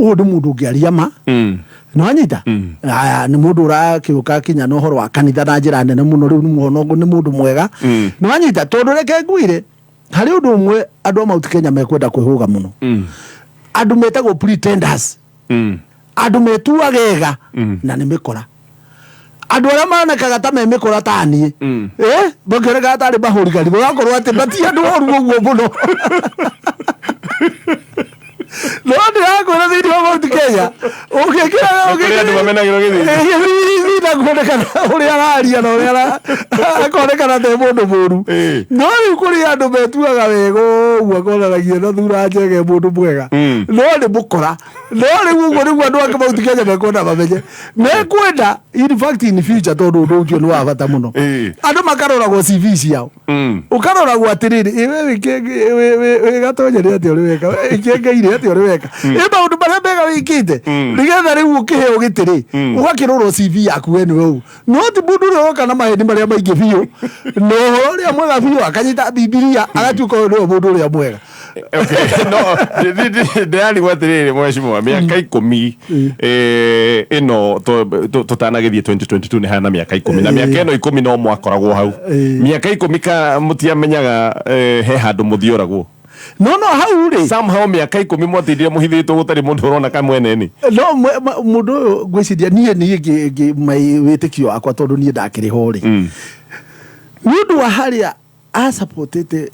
ũyũ nĩ mũndũ ũngĩaria ma no anyita nĩ mũndũ ũrakĩũka kinya na ũhoro wa kanitha na njĩra nene mũno rĩu nĩ mũndũ mwega no anyita tondũ reke ngwire harĩ ũndũ ũmwe andũ a Mount Kenya mekwenda kwĩhũga mũno andũ metagwo pretenders andũ metuagega na nĩ mĩkora andũ arĩa monekaga ta me mĩkora ta niĩ makĩonekaga tarĩ mahũrigani gũgakorwo atĩ mati andũ oru ũguo mũno no ndĩrakwĩra thĩinĩ wa Mount Kenya andũ mamenagĩrwo gĩthii kuonekana ũrĩa araria na ũrĩa akonekana te mũndũ mũru no rĩu kũrĩ andũ metuaga wega ũguo akonanagia na thura njege mũndũ mwega no nĩ mũkora no rĩu ũguo nĩguo andũ ake Mount Kenya mekwenda mamenye mekwenda in fact in future tondũ ũndũ ũcio nĩ wa bata mũno andũ makaroragwo CV ciao ũkaroragwo atĩrĩrĩ wĩ gatonyeri atĩ ũrĩ weka ikĩngeire atĩ ũrĩ weka maũndũ marĩa mega wĩkĩte nĩgetha rĩu ũkĩheo gĩtĩrĩ ũgakĩrorwo CV yaku we nĩwe ũũ no ti mũndũ ũrĩa ũroka na maheni marĩa maingĩ biũ no ũhoro ũrĩa mwega biũ akanyita Bibilia agatuĩka ũyũ nĩwe mũndũ ũrĩa mwega ndĩrarigwo atĩrĩrĩ mheshimiwa mĩaka 10 ĩno tũtanagĩthiĩ 2022 nĩ hana mĩaka 10 na mĩaka ĩno 10 no mwakoragwo hau mĩaka 10 mũtiamenyaga he handũ mũthioragwo no hau rĩ somehow mĩaka 10 mwatindire mũhithĩtwo gũtarĩ mũndũ ũrona kamweneni no mũndũ ũyũ ngwĩciria niĩ wĩtĩkio wakwa tondũ niĩ ndakĩrĩ ho rĩ nĩ ũndũ wa harĩa asupportĩte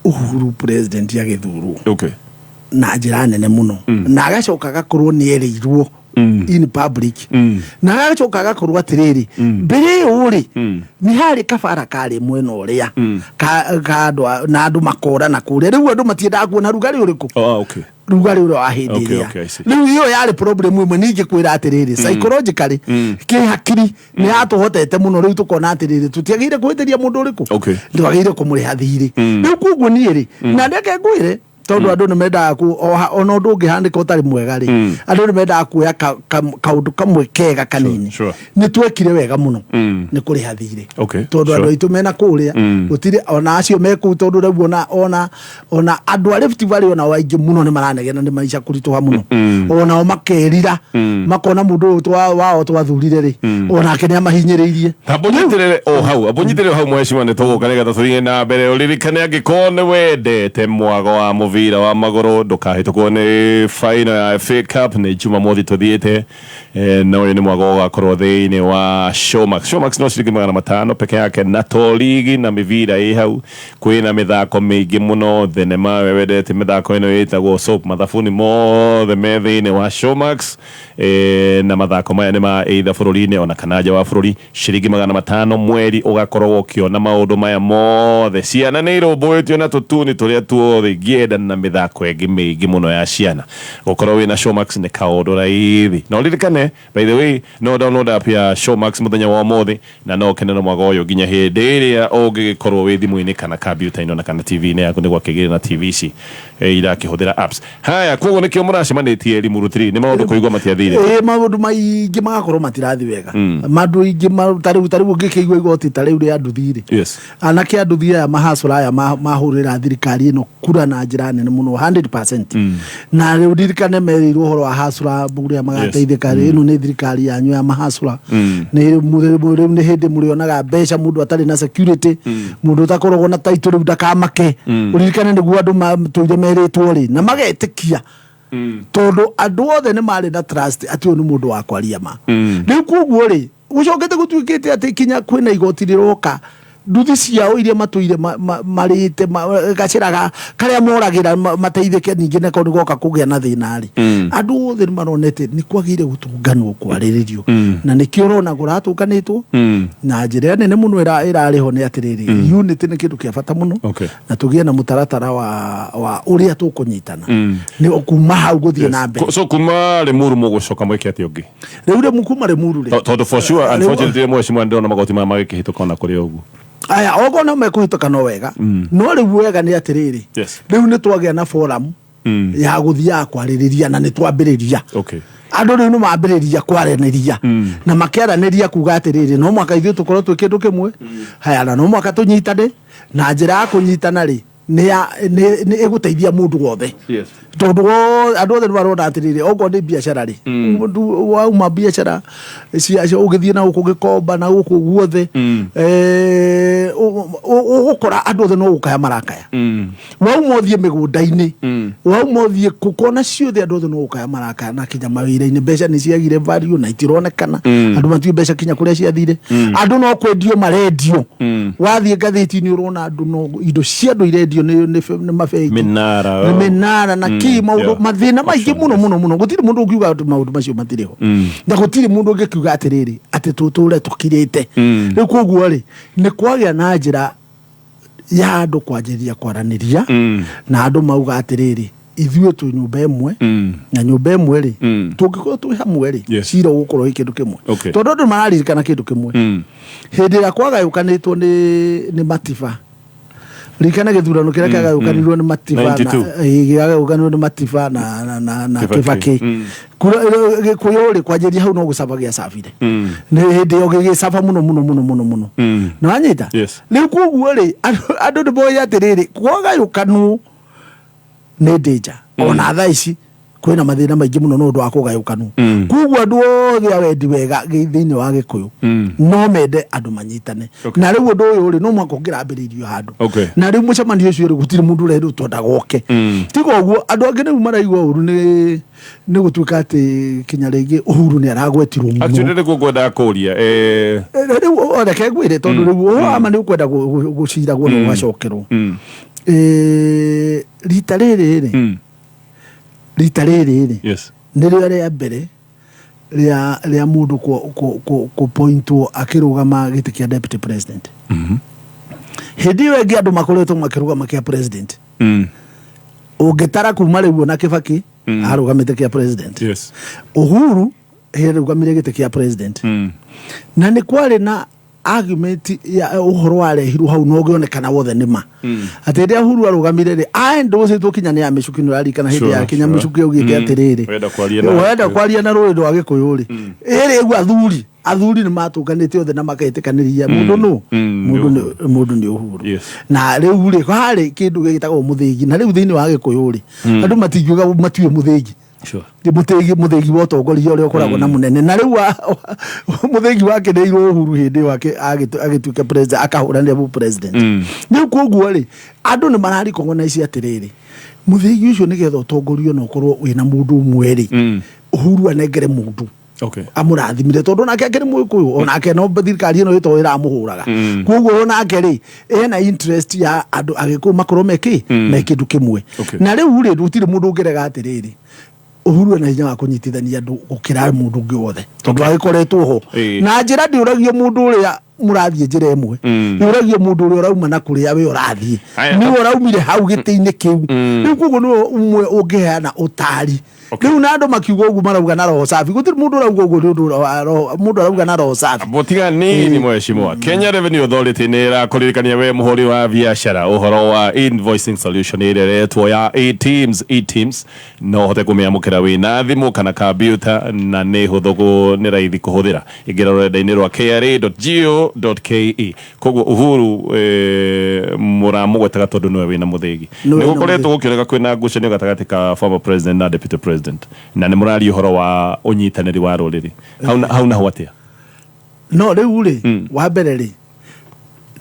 Uhuru president agĩthurwo na njĩra nene mũno na agacoka agakorwo nĩ erĩirwo in public na agacoka agakorwo atĩrĩrĩ mbere ĩyo rĩ nĩ harĩ kabara karĩ mwena ũrĩa na andũ makora na kũrĩa rĩu andũ matiendaga kuona rugarĩ ũrĩkũ rugarĩ ũrĩa wa hĩndĩ ĩrĩa rĩu ĩyo yarĩ problem ĩmwe ningĩ kwĩra atĩrĩrĩ psychologically kĩhakiri nĩ yatũhotete mũno rĩu tũkona atĩrĩrĩ tũtiagĩrĩire kwĩtĩria mũndũ ũrĩkũ twagĩrĩire kũmũrĩha thirĩ rĩu koguo niĩ rĩ na ndeke ngwĩre tondũ andũ nĩ mendaga ona ũndũ ũngĩhandĩka ũtarĩ mwega rĩ andũ nĩ mendaga kuoya kaũndũ kamwe kega kanini nĩ twekire wega mũno nĩ kũrĩha thirĩ tondũ andũ aitũ mena kũrĩa gũtirĩ ona acio me kũu tondũ rĩu ona andũ a Rift Valley ona waingĩ mũno nĩ maranegena nĩ maica kũritũha mũno onao makerira makona mũndũ ũyũ wao twathurire rĩ onake nĩ amahinyĩrĩirie abũnyitĩrĩre hau mheshimiwa nĩ tũgũka nĩgetha tũthiĩ na mbere ũririkane angĩkorwo nĩ wendete mwago wa mũbira wa magũrũ ndũkahĩtũkwo nĩ final ya FA Cup nĩ Jumamothi tũthiĩte na ũyũ nĩ mwago ũgakorwo thĩinĩ wa Showmax no ciringi 500 peke yake na to ligi na mĩbira ĩ hau kwĩna mĩthako mĩingĩ mũno thenema we wendete mĩthako ĩno ĩtagwo soap mathabuni mothe me thĩinĩ wa Showmax na mathako maya nĩ ma either bũrũri-inĩ ona kana nja wa bũrũri ciringi 500 mweri ũgakorwo ũkĩona maũndũ maya mothe ciana nĩ irũmbũĩtio na tũtuni tũrĩa tuothe ingĩenda na mĩthako ĩngĩ mĩingĩ mũno ya ciana gũkorwo wĩna Showmax nĩ kaũndũ raithi no ririkane by the way no download app ya Showmax mũthenya wa ũmũthĩ na no ũkenere mwago ũyũ nginya hĩndĩ ĩrĩa ũngĩgĩkorwo wĩ thimũ-inĩ kana kambiuta-inĩ ona kana TV-inĩ yaku nĩguo akĩgĩre na TV ici irakĩhũthĩra apps haya koguo nĩkĩo mũracemanĩtie Limuru 3 nĩ maũndũ kũigua matiathire maũndũ maingĩ magakorwo matirathi wega maũndũ ingĩ tarĩu ũngĩkĩigua igoti tarĩu rĩa nduthi rĩ anake a nduthi aya mahacũra aya mahũrĩra thirikari ĩno kura na njĩra nene mũno 100% na rĩu ririkane merirwo ũhoro wa hacũra ũrĩa magateithĩka ĩno nĩ thirikari yanyu ya mahacũra nĩ hĩndĩ mũrĩonaga mbeca mũndũ atarĩ na security mũndũ ũtakoragwo na title rĩu ndakamake ũririkane nĩguo andũ matũire merĩtwo rĩ na magetĩkia tondũ andũ othe nĩ marĩ na trust atĩ ũyũ nĩ mũndũ wa kwaria ma rĩu koguo rĩ gũcokete gũtuĩkĩte atĩ kinya kwĩna igoti rĩroka nduthi ciao iria matũire marĩte gacĩraga karĩa moragira mateithĩke ningĩ nako nĩ goka kũgĩa na thĩna rĩ andũ othe nĩ maronete nĩ kwagĩire gũtũnganwo kwarĩrĩrio na nĩkĩo ũrona gũratũnganĩtwo na njĩra nene mũno ĩrarĩho nĩ atĩrĩrĩ unity nĩ kĩndũ kĩa bata mũno na tũgĩe na mũtaratara wa ũrĩa tũkũnyitana nĩ kuma hau gũthiĩ na mbere so kuma Limuru mũgũcoka mwĩke atĩ ũngĩ rĩu kuma Limuru rĩ tondũ for sure unfortunately mheshimiwa ndĩrona magoti maya magĩkĩhĩtũka ona kũrĩ ũguo aya ogo no mekũhĩtũka no wega no rĩu wega nĩ atĩrĩrĩ rĩu nĩ twagĩa na forum ya gũthiaga kwarĩrĩria na nĩ twambĩrĩria andũ rĩu nĩ mambĩrĩria kwaranĩria na makĩaranĩria kuga atĩrĩrĩ no mwaka ithuĩ tũkorwo twĩ kĩndũ kĩmwe haya na no mwaka tũnyitane na njĩra ya kũnyitana rĩ nĩ ĩgũteithia mũndũ wothe tondũ andũ othe nĩ marona atĩrĩrĩ okorwo nĩ biacara rĩ wauma biacara ũgĩthiĩ na gũkũ gĩkomba na gũkũ guothe ũgũkora andũ othe no gũkaya marakaya wauma ũthiĩ mĩgũnda-inĩ wauma ũthiĩ kuona ciothe andũ othe no gũkaya marakaya na kinya mawĩra-inĩ mbeca nĩ ciagire value na itironekana andũ matiũĩ mbeca kinya kũrĩa ciathire andũ no kwendio marendio wathiĩ ngathĩti-inĩ ũrona andũ no indo cia andũ irendio nĩ mabeki minara na ki maundu mathina maingĩ mũno gũtirĩ mũndũ ũngiuga atĩ maũndũ macio matirĩho na gũtirĩ mũndũ ũngĩkiuga atĩrĩrĩ atĩ tũtũre tũkirĩte rĩu koguo rĩ nĩ kwagĩa na njĩra ya andũ kwanjĩrĩria kwaranĩria na andũ mauga atĩrĩrĩ ithuĩ twĩ nyũmba ĩmwe na nyũmba ĩmwe rĩ tũngĩkorwo twĩ hamwe rĩ cira gũkorwo ĩ kĩndũ kĩmwe tondũ andũ mararirikana kĩndũ kĩmwe hĩndĩ ĩrĩa kwagayũkanĩtwo nĩ Matiba rikana gĩthurano kĩrĩa kĩagayũkanirwo nĩ Matiba gĩagayũkanirwo nĩ Matiba na Kibaki Gĩkũyũ rĩ kwanjĩria hau no gũcaba gĩacabire nĩ hĩndĩ ĩyo gĩgĩcaba mũno na wanyita rĩu koguo rĩ andũ nĩ moĩ atĩrĩrĩ kwagayũkanwo nĩ danger ona thaa ici kwĩna mathĩna maingĩ mũno no ũndũ wa kũgayũkanwo koguo andũ othe awendi wega thĩinĩ wa Gĩkũyũ no mende andũ manyitane na rĩu ũndũ ũyũ rĩ no mwaka ũngĩrambĩrĩirio handũ na rĩu mũcemanio ũcio rĩ gũtirĩ mũndũ ũrenda twenda goke tiga ũguo andũ angĩ rĩu maraigua ũru nĩ gũtuĩka atĩ kinya rĩngĩ Uhuru nĩ aragwetirwo mũno actually nĩguo ngwendaga kũũria rĩu reke ngwĩre tondũ rĩu ama nĩ ũkwenda gũciragwo na ũgacokerwo rita rĩrĩ nĩ rĩo rĩa mbere rĩa mũndũ kũpointwo akĩrũgama gĩtĩ kĩa deputy president hĩndĩ ĩyo ĩngĩ andũ makoretwo makĩrũgama kĩa president ũngĩtara kuma rĩu na Kibaki arũgamĩte kĩa president Uhuru arũgamire gĩtĩ kĩa president na nĩ kwarĩ na argument ya ũhoro warehirwo hau no gĩonekana wothe nĩma atĩ rĩrĩa Uhuru arũgamire rĩ endosĩtwo kinya nĩ ya Mĩcuki nĩ rarikana hĩndĩ ya Kenya Mĩcuki augĩte atĩrĩrĩ wenda kwaria na rũrĩrĩ rwa Gĩkũyũ rĩ rĩu athuri nĩ matũnganĩte othe na magetĩkanĩria mũndũ nĩ Uhuru na rĩu rĩ harĩ kĩndũ gĩtagwo mũthĩgi na rĩu thĩinĩ wa Gĩkũyũ rĩ andũ matingiuga matiũĩ mũthĩgi mũthĩgi wa ũtongoria ũrĩa ũkoragwo na mũnene na rĩu mũthĩgi wake nĩirwo Uhuru hĩndĩ wake agĩtuĩka president akahũranĩra bu president rĩu koguo rĩ andũ nĩ mararicognize atĩrĩrĩ mũthĩgi ũcio nĩgetha ũtongorio na ũkorwo wĩna mũndũ ũmwe rĩ Uhuru anengere mũndũ amũrathimire tondũ nake akĩrĩ Mũgĩkũyũ onake no thirikari ĩno ĩto ĩramũhũraga koguo onake rĩ ena interest ya andũ Agĩkũyũ makorwo me kĩndũ kĩmwe na rĩu rĩ gũtirĩ mũndũ ũngĩrega atĩrĩrĩ Uhuru ena hinya wa kũnyitithania andũ gũkĩra mũndũ ũngĩ wothe tondũ agĩkoretwo ho na njĩra ndĩũragio mũndũ ũrĩa mũrathiĩ njĩra ĩmwe ndĩũragio mũndũ ũrĩa ũrauma na kũrĩa we ũrathiĩ nĩwe ũraumire hau gĩtĩ-inĩ kĩu rĩu koguo nĩwe ũmwe ũngĩheana ũtari rĩu na andũ makiuga ũguo marauga na roho safi gũtirĩ mũndũ arauga ũguo mũndũ arauga na roho safi mũtiga nini mheshimiwa Kenya Revenue Authority nĩ ĩrakũririkania we mũhũri wa biacara ũhoro wa invoicing solution ĩrĩa ĩretwo ya e-teams no hote kũmĩamũkĩra wĩna thimũ kana kambiuta na nĩ hũthũ nĩ raithi kũhũthĩra ingĩra rũrenda-inĩ rwa kra.go.ke koguo Uhuru mũramũgwetaga tondũ nĩwe wĩna mũthĩgi nĩ gũkoretwo gũkĩoneka kwĩna ngucanio gatagatĩ ka former president na deputy president na nĩ mũraria ũhoro wa ũnyitanĩri wa rũrĩrĩ hau naho atĩa no rĩu rĩ wa mbere rĩ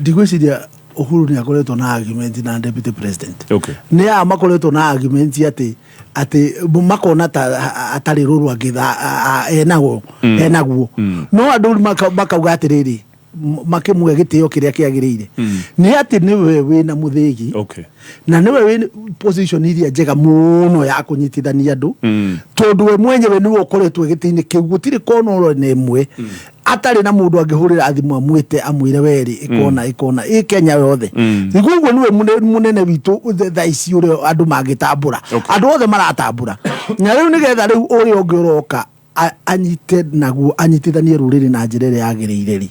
ndigwĩciria Uhuru nĩ akoretwo na argument na deputy president nĩ makoretwo na argument atĩ makona atarĩ rũrũ angĩ enaguo no andũ makauga atĩrĩrĩ makimwe gitio kiria kiagirire ni ati niwe wina muthigi okay na niwe wina position iria njega muno ya kunyitithania andu tondu we mwenyewe niwe ukoretwe gitini kiu gutiri kono nemwe atari na mundu angihurira thimu amwite amwire weri ikona Kenya yothe iguguo niwe munene witu thaici uri andu magitambura andu othe maratambura na riu nigetha riu uri ongiroka anyite naguo anyitithanie ruriri na njirere yagirire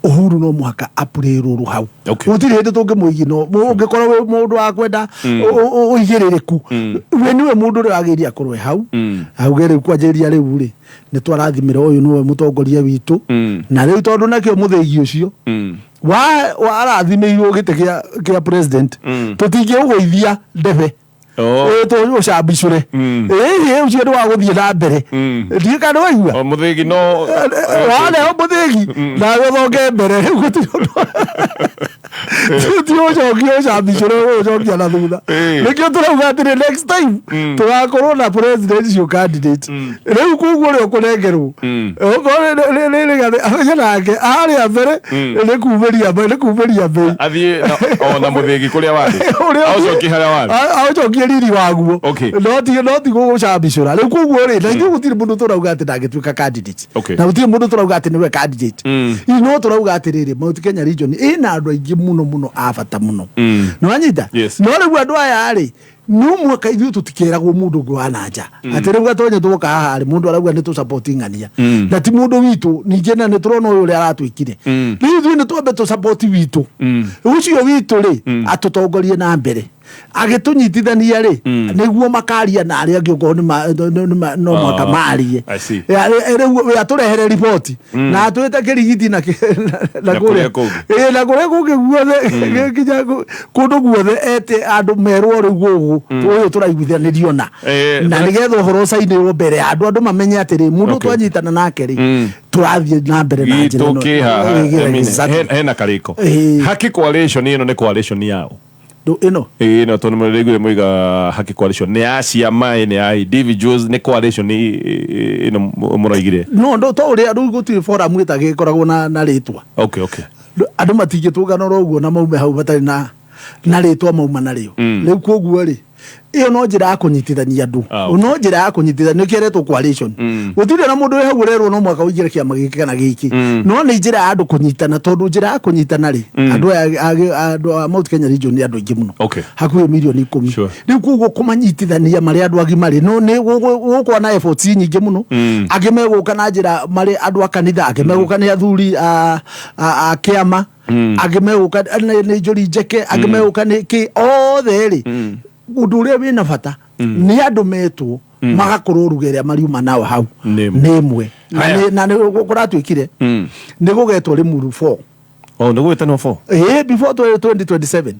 Uhuru no muhaka apurero hau utiri hende tungimuigi no ungikorwo we mundu wa kwenda uigiririku we niwe mundu uri agiria korwe hau augere kwanjiria riu ri ni twarathimira uyu niwe mutongoria witu na riu tondu nakio muthegi ucio wa arathimirwo gite kia president tutingi ugoithia ndebe to ucambicure ucio ni wa guthie na mbere ndie kana waigua muthegi no wale muthegi na thonge mbere gutiri tuti ucambicure ucokia na thutha nikio turauga atiri next time tugakorwo na presidential candidate riu kuguo ri ukunengerwo nake aria mbere ni kuveria bei athie na muthegi kuria wari aucoki haria wari aucoki riri waguo no ti gucambicura riu kuguo ri na ithuĩ gutiri mundu turauga ati ndangĩtuĩka candidate na gutiri mundu turauga ati niwe candidate no turauga ati riri Mount Kenya region ina andu aingi muno abata muno no anyita no riu andu aya ri no mwaka ithuĩ tutikeragwo mundu ngũ wa nanja ati riu gatonye tuka haha ri mundu arauga ni tu supporting ng'ania na ti mundu witu ninge na ni turona uyu uri aratwikire riu ithuĩ ni twambe tu support witu ucio witu ri atutongorie na mbere agitunyitithania ri niguo makaria na aria ngĩokorwo no mwaka marie riu we aturehere report na atwite kirigiti na kuria kungi guothe kinya kundu guothe ete andu merwo riu gugu uyu turaiguithanirio na nigetha uhoro cainirwo mbere andu mamenye atiri mundu twanyitana nake ri turathie na mbere na njira no hena kariko haki coalition ino ni coalition yao ino tondu murigure muiga haki coalition ni aciama ni ai individuals ni coalition ino muraigire no to uri andu gutiri forum itagikoragwo na ritwa okay andu matingitungana roguo na maume hau batari na ritwa mauma nario riu koguo ri iyo no njira ya kunyitithania andu no njira ya kunyitithania kiretwo coalition gutire na mundu wehagurerwo no mwaka uigire kiama giki kana giki no ni njira ya andu kunyitana tondu njira ya kunyitana ri andu a Mount Kenya region ni andu ingi muno hakuhi milioni 10 riu kuguo kumanyitithania mari andu agi mari no ni gukwa na efforts nyingi muno agi meguka na njira mari andu a kanitha agi meguka ni athuri a kiama agi meguka ni njuri njeke agi meguka ni ki othe ri undu uria wina bata ni andu metwo magakorwo rugeria mariuma nao hau nemwe na ni kuratwikire ni gugetwo rimuru 4 ni gwetano 4 before 2027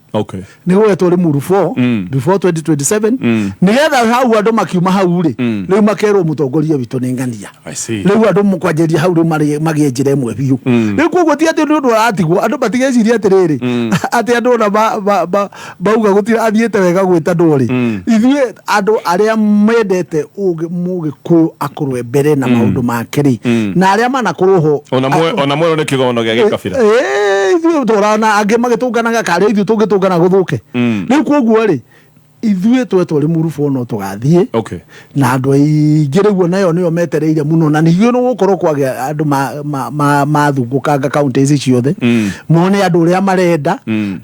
ni gwetwo rimuru 4 before 2027 nigetha hau andu makiuma hau ri riu makerwo mutongoria witu ni ng'ania riu andu mukwanjeria hau riu magie njira imwe biu riu koguo ti ati ndu aratigwo andu batigeciria atiriri ati andu na bauga gutira athiete wega gwita nduri ithuĩ andu aria mendete mugikuyu akorwe mbere na maundu makiri na aria manakorwo ho ona mwe ni kigono gia gikabira ithuĩ turana angi magitunganaga kari ithuĩ tungitungana guthuke riu koguo ri ithuĩ twetwo rimuru 4 no tugathie na andu aingi riguo nayo niyo metereire muno na nigio no gukorwo kwagia andu mathungukanga counties ciothe mone andu uria marenda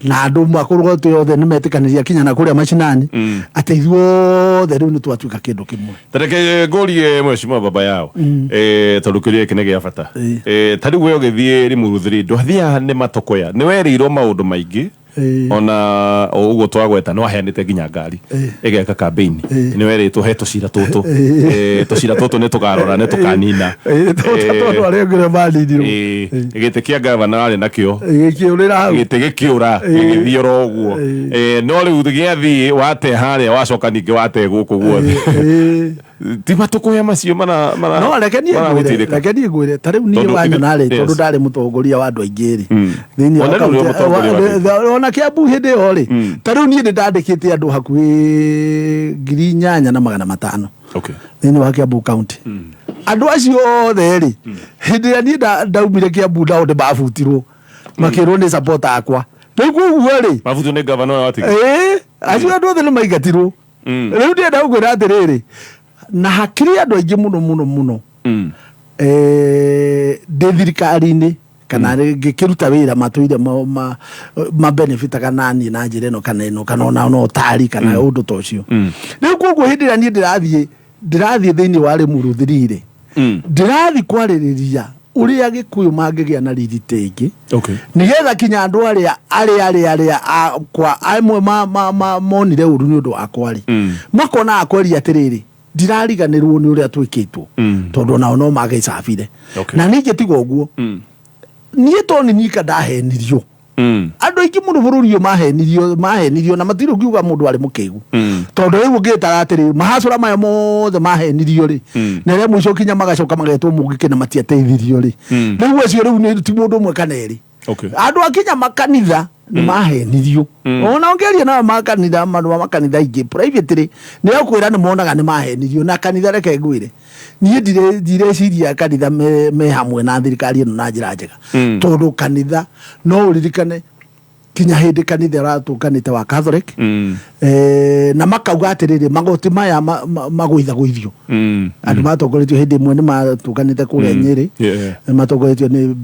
na andu makorwo yothe ni metikaniria kinya na kuria macinani ati ithuothe riu ni twatuika kindu kimwe tareke ngorie mheshimiwa baba yao tarukirie kinege ya bata tariu we ugithie rimuru 3 ndwathia ni matokoya ni werirwo maundu maingi ona uguo twagweta no aheanite ginya ngari igeka campaign ni weritwo he tucira tutu ni tugarora ni tukanina tutu arengire manindirwo gite kia gavana ari nakio gikiurira hau gite gikiura githiora uguo no riu giathi wate haria wacoka ningi wate guku guothe ti matukoya macio mana no rekeni ngwire tariu ni wanyona ri tondu ndari mutongoria wa andu aingi ri thini ona Kiambu hindi yo ri tariu ni ndandikite andu hakuhi 8,500 thini wa Kiambu county andu acio othe ri hindi ya ni ndaumire Kiambu ndao nde babutirwo makirwo ni supporter akwa riu kuguo ri mabutu ni governor wa Tigi acio andu othe ni maigatirwo riu ndi ndaukwira atiriri na hakiri andu aingi muno ndi thirikari-ini kana ngikiruta wira matuire ma benefit kana ni na njire no kana ona no tari kana undu tocio riu koguo hindi ya ni ndirathie thiini wa Limuru 3 ndirathi kwaririria uria Gikuyu mangigia na riri tingi nigetha kinya andu aria kwa amwe monire uru ni undu akwa ri makona akweri atiriri ndirariganirwo ni uria twikitwo tondu nao no magicabire na ninge tiga uguo nie toni nika ndahenirio andu aingi mundu bururi mahenirio na matiro kiuga mundu ari mukigu tondu riu ngitara atiri mahacura maya mothe mahenirio ri na ria mwico kinya magacoka magetwo mugike na matiateithirio ri riu acio riu ni ti mundu umwe kana eri andu akinya makanitha ni mahenirio ona ongeria na makanitha makanitha ingi private ri ni akwira ni monaga ni mahenirio na kanitha reke ngwire nie direciria kanitha me hamwe na thirikari ino na njira njega tondu kanitha no uririkane kinya hindi kanitha ratukanite wa Catholic na makauga atiriri magoti maya magwithagwithio andu matongoretio hindi imwe ni matukanite kuria Nyeri matongoretio ni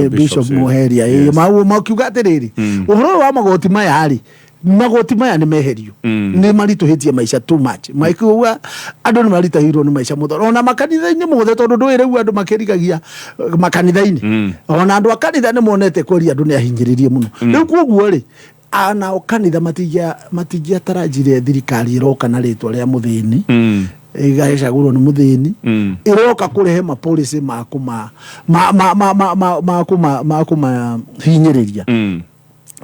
Bishop Muheria makiuga atiriri uhoro wa magoti maya ari magoti maya ni meherio ni marituhitie maisha too much maikuwa andu ni maritahirwo ni maisha mutho ona makanitha-ini mothe tondu ndwire u andu makirigagia makanitha-ini ona andu akanitha ni monete kweri andu ni ahinyiririe muno riu koguo ri ana kanitha matijia tarajire thirikari iroka na ritwa ria muthini igacagurwo ni muthini iroka kurehe ma policy makuma hinyiriria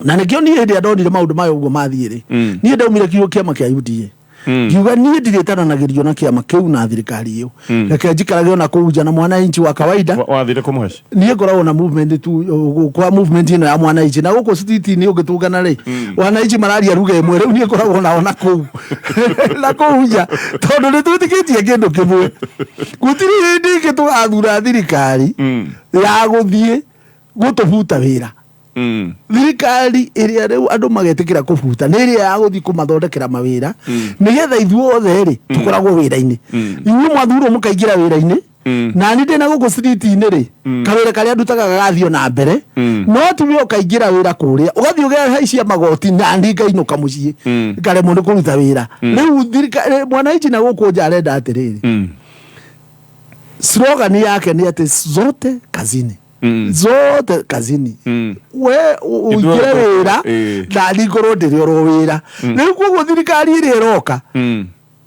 na nikio ni hindi andonire maundu mayo uguo mathiire ni ndaumire kiugo kiama kia UDA ngiuga ni ndiretananagirio na kiama kiu na thirikari iyo reke njikarage ona kuja na mwananchi wa kawaida wathire kumuhaci ni ngoragwo na movement tu kwa movement ino ya mwananchi na guko street ni ugitungana ri mwananchi mararia ruga imwe riu ni ngoragwo na ona kuu na kuja tondu ni twitikitie kindu kimwe gutiri hindi gitugathura thirikari ya guthie gutubuta wira thirikari iria riu andu magetikira kubuta ni iria ya guthi kumathondekera mawira nigetha ithuothe ri tukoragwo wira-ini inyuĩ mwathurwo mukaingira wira-ini na ni ndina guku street-ini ri kawira karia ndutaga gagathio na mbere no tiwe ukaingira wira kuria ugathii ugehaicia magoti na ndingainuka mucii ngaremwo ni kuruta wira riu thirikari mwananchi na guku nja arenda atiriri slogan yake ni ati zote kazini zote kazini we uingire wira na ningorwo ndiri oro wira riu koguo thirikari iri iroka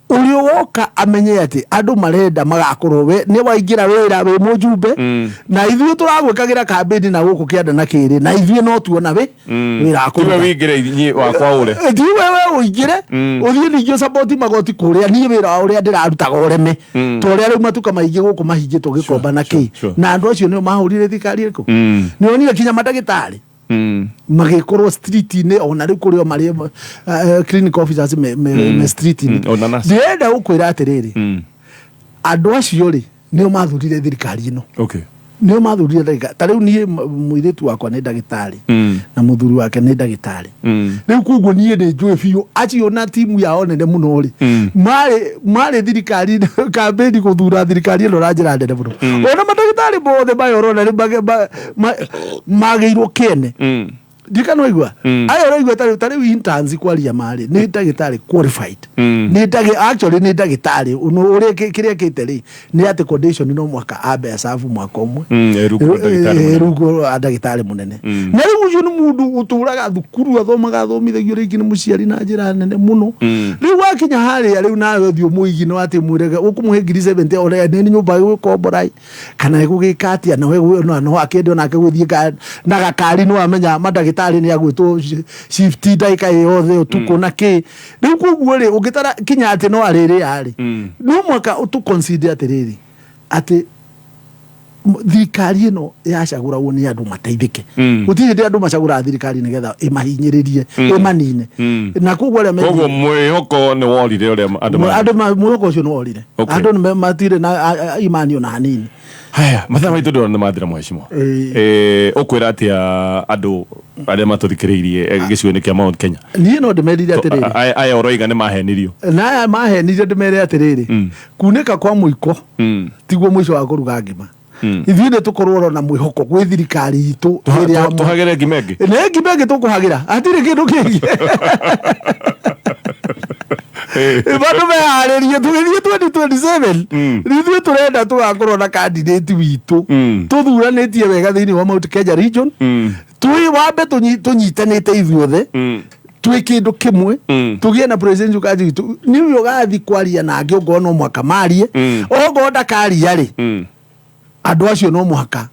uri woka amenye ati andu marenda magakorwo we ni waingira wira we mujumbe na ithuĩ turagwĩkagira kambeni na guku kianda na kiri na ithuĩ no tuona we wira akuru we wingire inyi wakwa ure ti we uingire uthie ningio support magoti kuria ni wira uria ndirarutaga ureme to uria riu matuka maingi guku mahingitwo gikomba na ki na andu acio ni mahurire thikari iko ni onire kinya madagitari magikorwo street-ini ona riu kurio mari clinic officers me street-ini ndirenda gukwira atiriri andu acio ri nio mathurire thirikari ino nio mathurire thirikari ta riu nie muiritu wakwa ni ndagitari na muthuri wake ni ndagitari riu koguo nie ni njui biu acio na timu yao nene muno ri mari thirikari kambeni guthura thirikari ino na njira nene muno ona madagitari mothe mayorona ri magirwo kene ndikano igwa ayo raigwa tari interns kwaria mari ni ndagitari qualified ni actually ni ndagitari uri kiria kiteri ni ati condition no mwaka abe asafu mwaka umwe erugo ndagitari munene na riu uyu ni mundu uturaga thukuru athomithagio ringi ni muciari na njira nene muno riu wakinya haria riu nawe thio muigi no ati mwirega ukumuhe ngiri 70 ore ni nyumba gukomborai kana gugika atia no akende onake guthie na gakari no amenya madagitari ni agwitwo shift ndaika yothe utuko na ki riu koguo ri ungitara kinya ati no ariri ari no mwaka utu consider atiriri ati thirikari ĩno yacagũragwo nĩ andũ mateithĩke gũtirĩ hĩndĩ andũ macagũraga thirikari nĩgetha ĩmahinyĩrĩrie ĩmanine na koguo koguo mwĩhoko nĩ worire ũrĩa andũ mwĩhoko ũcio nĩ worire andũ matirĩ na imani ona hanini. Haya, mathaa maitũ ndĩrona nĩ mathira mheshimiwa. Ũkwĩra atĩa andũ arĩa matũthikĩrĩirie gĩcigo-inĩ kĩa Mount Kenya? Niĩ no ndĩmerire atĩrĩrĩ, aya ũroiga nĩ mahenirio na aya mahenirio ndĩmere atĩrĩrĩ, kunĩka kwa mũiko tiguo mũico wa kũruga ngima. Ithuĩ nĩ tũkorwo na mwĩhoko gwĩ thirikari itũ tũhagĩre ngima ĩngĩ nĩ ngima ĩngĩ tũkũhagĩra hatirĩ kĩndũ kĩngĩ bado meharĩrie tũgĩthiĩ 2027 ithuĩ tũrenda tũgakorwo na candidate witũ tũthuranĩtie wega thĩinĩ wa Mount Kenya region twĩ wambe tũnyitanĩte ithuothe twĩ kĩndũ kĩmwe tũgĩe na president ukaji witũ nĩwe ũgathi kwaria na angĩ ũngorwo no mwaka marie ũngorwo ndakaria rĩ andũ acio no mũhaka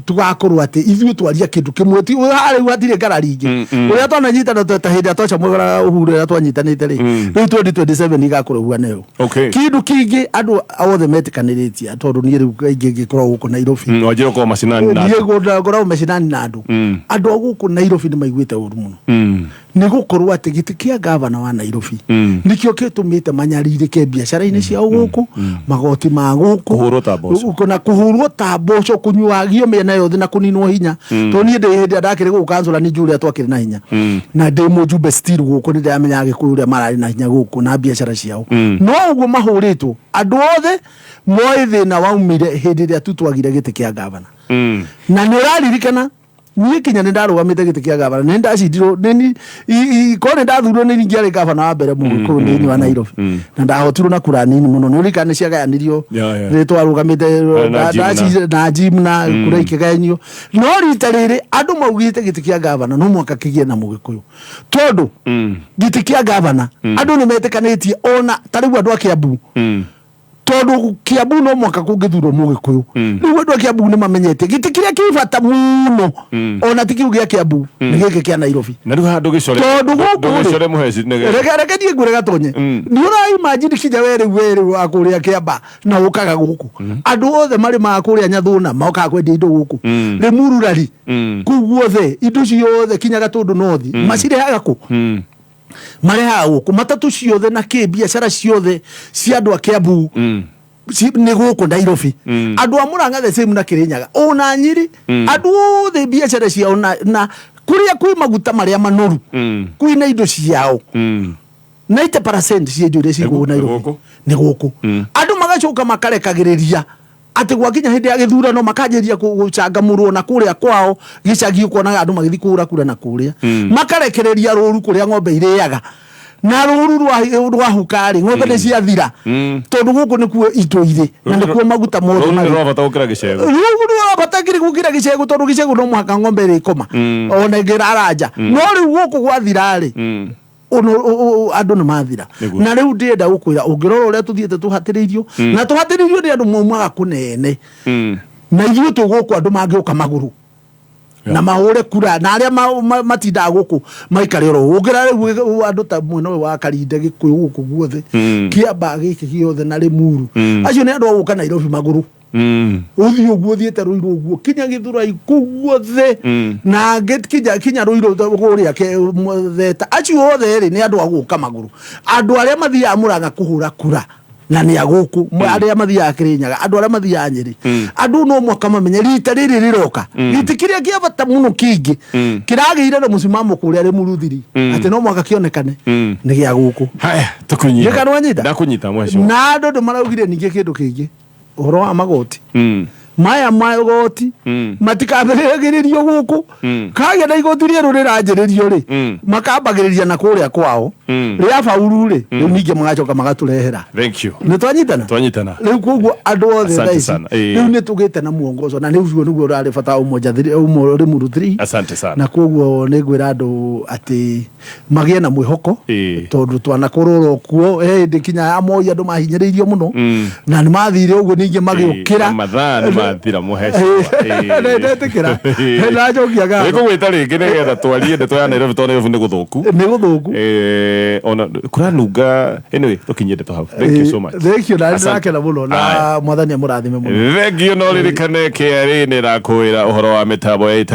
tugakorwo atĩ ithuĩ twaria kĩndũ kĩmwe ti harĩ hatirĩ ngarari ingĩ ũrĩa twananyitana ta hĩndĩ atwaca mwega Uhuru ũrĩa twanyitanĩte rĩ rĩu 2027 igakorwo huana yo kĩndũ kĩngĩ andũ othe metĩkanĩrĩtie tondũ niĩ rĩu kaingĩ ngĩkorwo gũkũ Nairobi wajĩrwo kwa macinani na andũ niĩ ngoragwo macinani na andũ andũ gũkũ Nairobi nĩ maiguĩte ũru mũno nĩ gũkorwo atĩ gĩtĩ kĩa gavana wa Nairobi nĩkĩo gĩtũmĩte manyarirĩke biacara-inĩ ciao gũkũ magoti ma gũkũ na kũhũrwo ta mboco kũnyuagio mĩena yothe na kũninwo hinya tondũ niĩ ndĩ hĩndĩ ndakĩrĩ gũkũ kansũra nĩ Julia twakĩrĩ na hinya na ndĩ mũjumbe still gũkũ nĩ ndĩramenyaga Gĩkũyũ ũrĩa mararĩ na hinya gũkũ na biacara ciao no ũguo mahũrĩtwo andũ othe moĩ thĩna waumire hĩndĩ ĩrĩa tu twagire gĩtĩ kĩa gavana na nĩ ũraririkana niĩ kinya nĩ ndarũgamĩte gĩtĩ kĩa gavana nĩ ndacindirwo korwo nĩ ndathurwo nĩ ngĩarĩ gavana wa mbere mũgĩkũyũ thĩinĩ wa Nairobi na ndahotirwo na kura nini mũno nĩ ũrikana nĩ ciagayanirio nĩ twarũgamĩte na Jim na kura ikĩgayanio no rita rĩrĩ andũ maugĩte gĩtĩ kĩa gavana no mwaka kĩgĩe na mũgĩkũyũ tondũ gĩtĩ kĩa gavana andũ nĩ metĩkanĩtie ona ta rĩu andũ a Kiambu tondũ Kiambu no mwaka kũngĩthurwo mũgĩkũyũ rĩu andũ a Kiambu nĩ mamenyete gĩtĩ kĩrĩa kĩ bata mũno ona ti kiugo gĩa Kiambu nĩ gĩkĩ kĩa Nairobi na rĩu handũ gĩcore tondũ gũkũ mũheci reke thiĩ ngwĩre gatonye nĩ ũraimagine kinya werĩ wa kũrĩa Kĩamba na ũkaga gũkũ andũ othe marĩ ma kũrĩa Nyathũna mokaga kwendia indo gũkũ Limuru Rari kũu guothe indo ciothe kinya Gatũndũ North macirehaga kũ marehaga gũkũ matatũ ciothe na kĩ biacara ciothe cia andũ a Kiambu nĩ gũkũ Nairobi andũ a Murang'a the same na Kirinyaga ona Nyeri andũ othe biacara ciao na kũrĩa kwĩ maguta marĩa manoru kwĩna indo ciao 90% cia indo iria cigũkũ Nairobi nĩ gũkũ andũ magacoka makarekagĩrĩria atĩ gwakinya hĩndĩ ya gĩthurano makanjĩria gũcangamũrwo na kũrĩa kwao gĩcagi ũkonaga andũ magĩthiĩ kũhũra kura na kũrĩa makarekereria rũru kũrĩa ng'ombe irĩaga na rũru rwahuka rĩ ng'ombe nĩ ciathira tondũ gũkũ nĩkuo itũ irĩ na nĩkuo maguta mothe rũru rwabata gũkĩra gĩcegũ rũru rwabata gũkĩra gĩcegũ tondũ gĩcegũ no mũhaka ng'ombe ĩrĩkoma ona ĩngĩraranja no rĩu gũkũ gwathira rĩ andũ nĩ mathira na rĩu ndĩrenda gũkwĩra ũngĩrora ũrĩa tũthiĩte tũhatĩrĩirio na tũhatĩrĩirio nĩ andũ maumaga kũnene na ithuĩ tũgũkũ andũ mangĩũka magũrũ na mahũre kura na arĩa matindaga gũkũ maikare oro ũngĩra rĩu andũ ta mwena ũyũ wa Karinde Gĩkũyũ gũkũ guothe Kĩamba gĩkĩ gĩothe na Limuru acio nĩ andũ a gũka Nairobi magũrũ ũthiĩ ũguo thiĩte Ruiru ũguo kinya Gĩthũrai kũu guothe na kinya Ruiru kũrĩa Theta acio othe rĩ nĩ andũ a gũka magũrũ andũ arĩa mathiaga Murang'a kũhũra kura na nĩ agũkũ arĩa mathiaga Kirinyaga andũ arĩa mathiaga Nyeri andũ no mwaka mamenye rita rĩrĩ rĩroka gĩtĩ kĩrĩa kĩa bata mũno kĩngĩ kĩragĩire na mũcimamo kũrĩa Limuru thiri atĩ no mwaka kĩonekane nĩ gĩa gũkũ haya tũkũnyita nĩkanwanyita ndakũnyita mheshimiwa na andũ ndĩmaraugire ningĩ kĩndũ kĩngĩ ũhoro wa magoti maya magoti matikambĩrĩrio gũkũ kagĩa na igoti rĩerũ rĩranjĩrĩrio rĩ makambagĩrĩria na kũrĩa kwao rĩa faulu rĩ rĩu ningĩ magacoka magatũrehera nĩ twanyitana rĩu koguo andũ othe thaa ici rĩu nĩ tũgĩte na muongozo na rĩu nĩguo ũrarĩ bata ũmwe Limuru 3 na koguo nĩ ngwĩra andũ atĩ magĩe na mwĩhoko tondũ twanakũrũrwo kuo hĩndĩ kinya ya Moi andũ mahinyĩrĩirio mũno na nĩ mathire ũguo ningĩ magĩũkĩra thira muheshimiwa ndetĩkĩra na njokiaga nĩkũgwĩta rĩngĩ nĩgetha twarie ndeto ya Nairobi tondũ Nairobi nĩ gũthũku ona kuranunga anyway tukinyete to hau thank you so much thank you na ndakena muno na mwathani amurathime muno thank you no ririkane KRA nä rakwä ra å horo wa mä tambo ya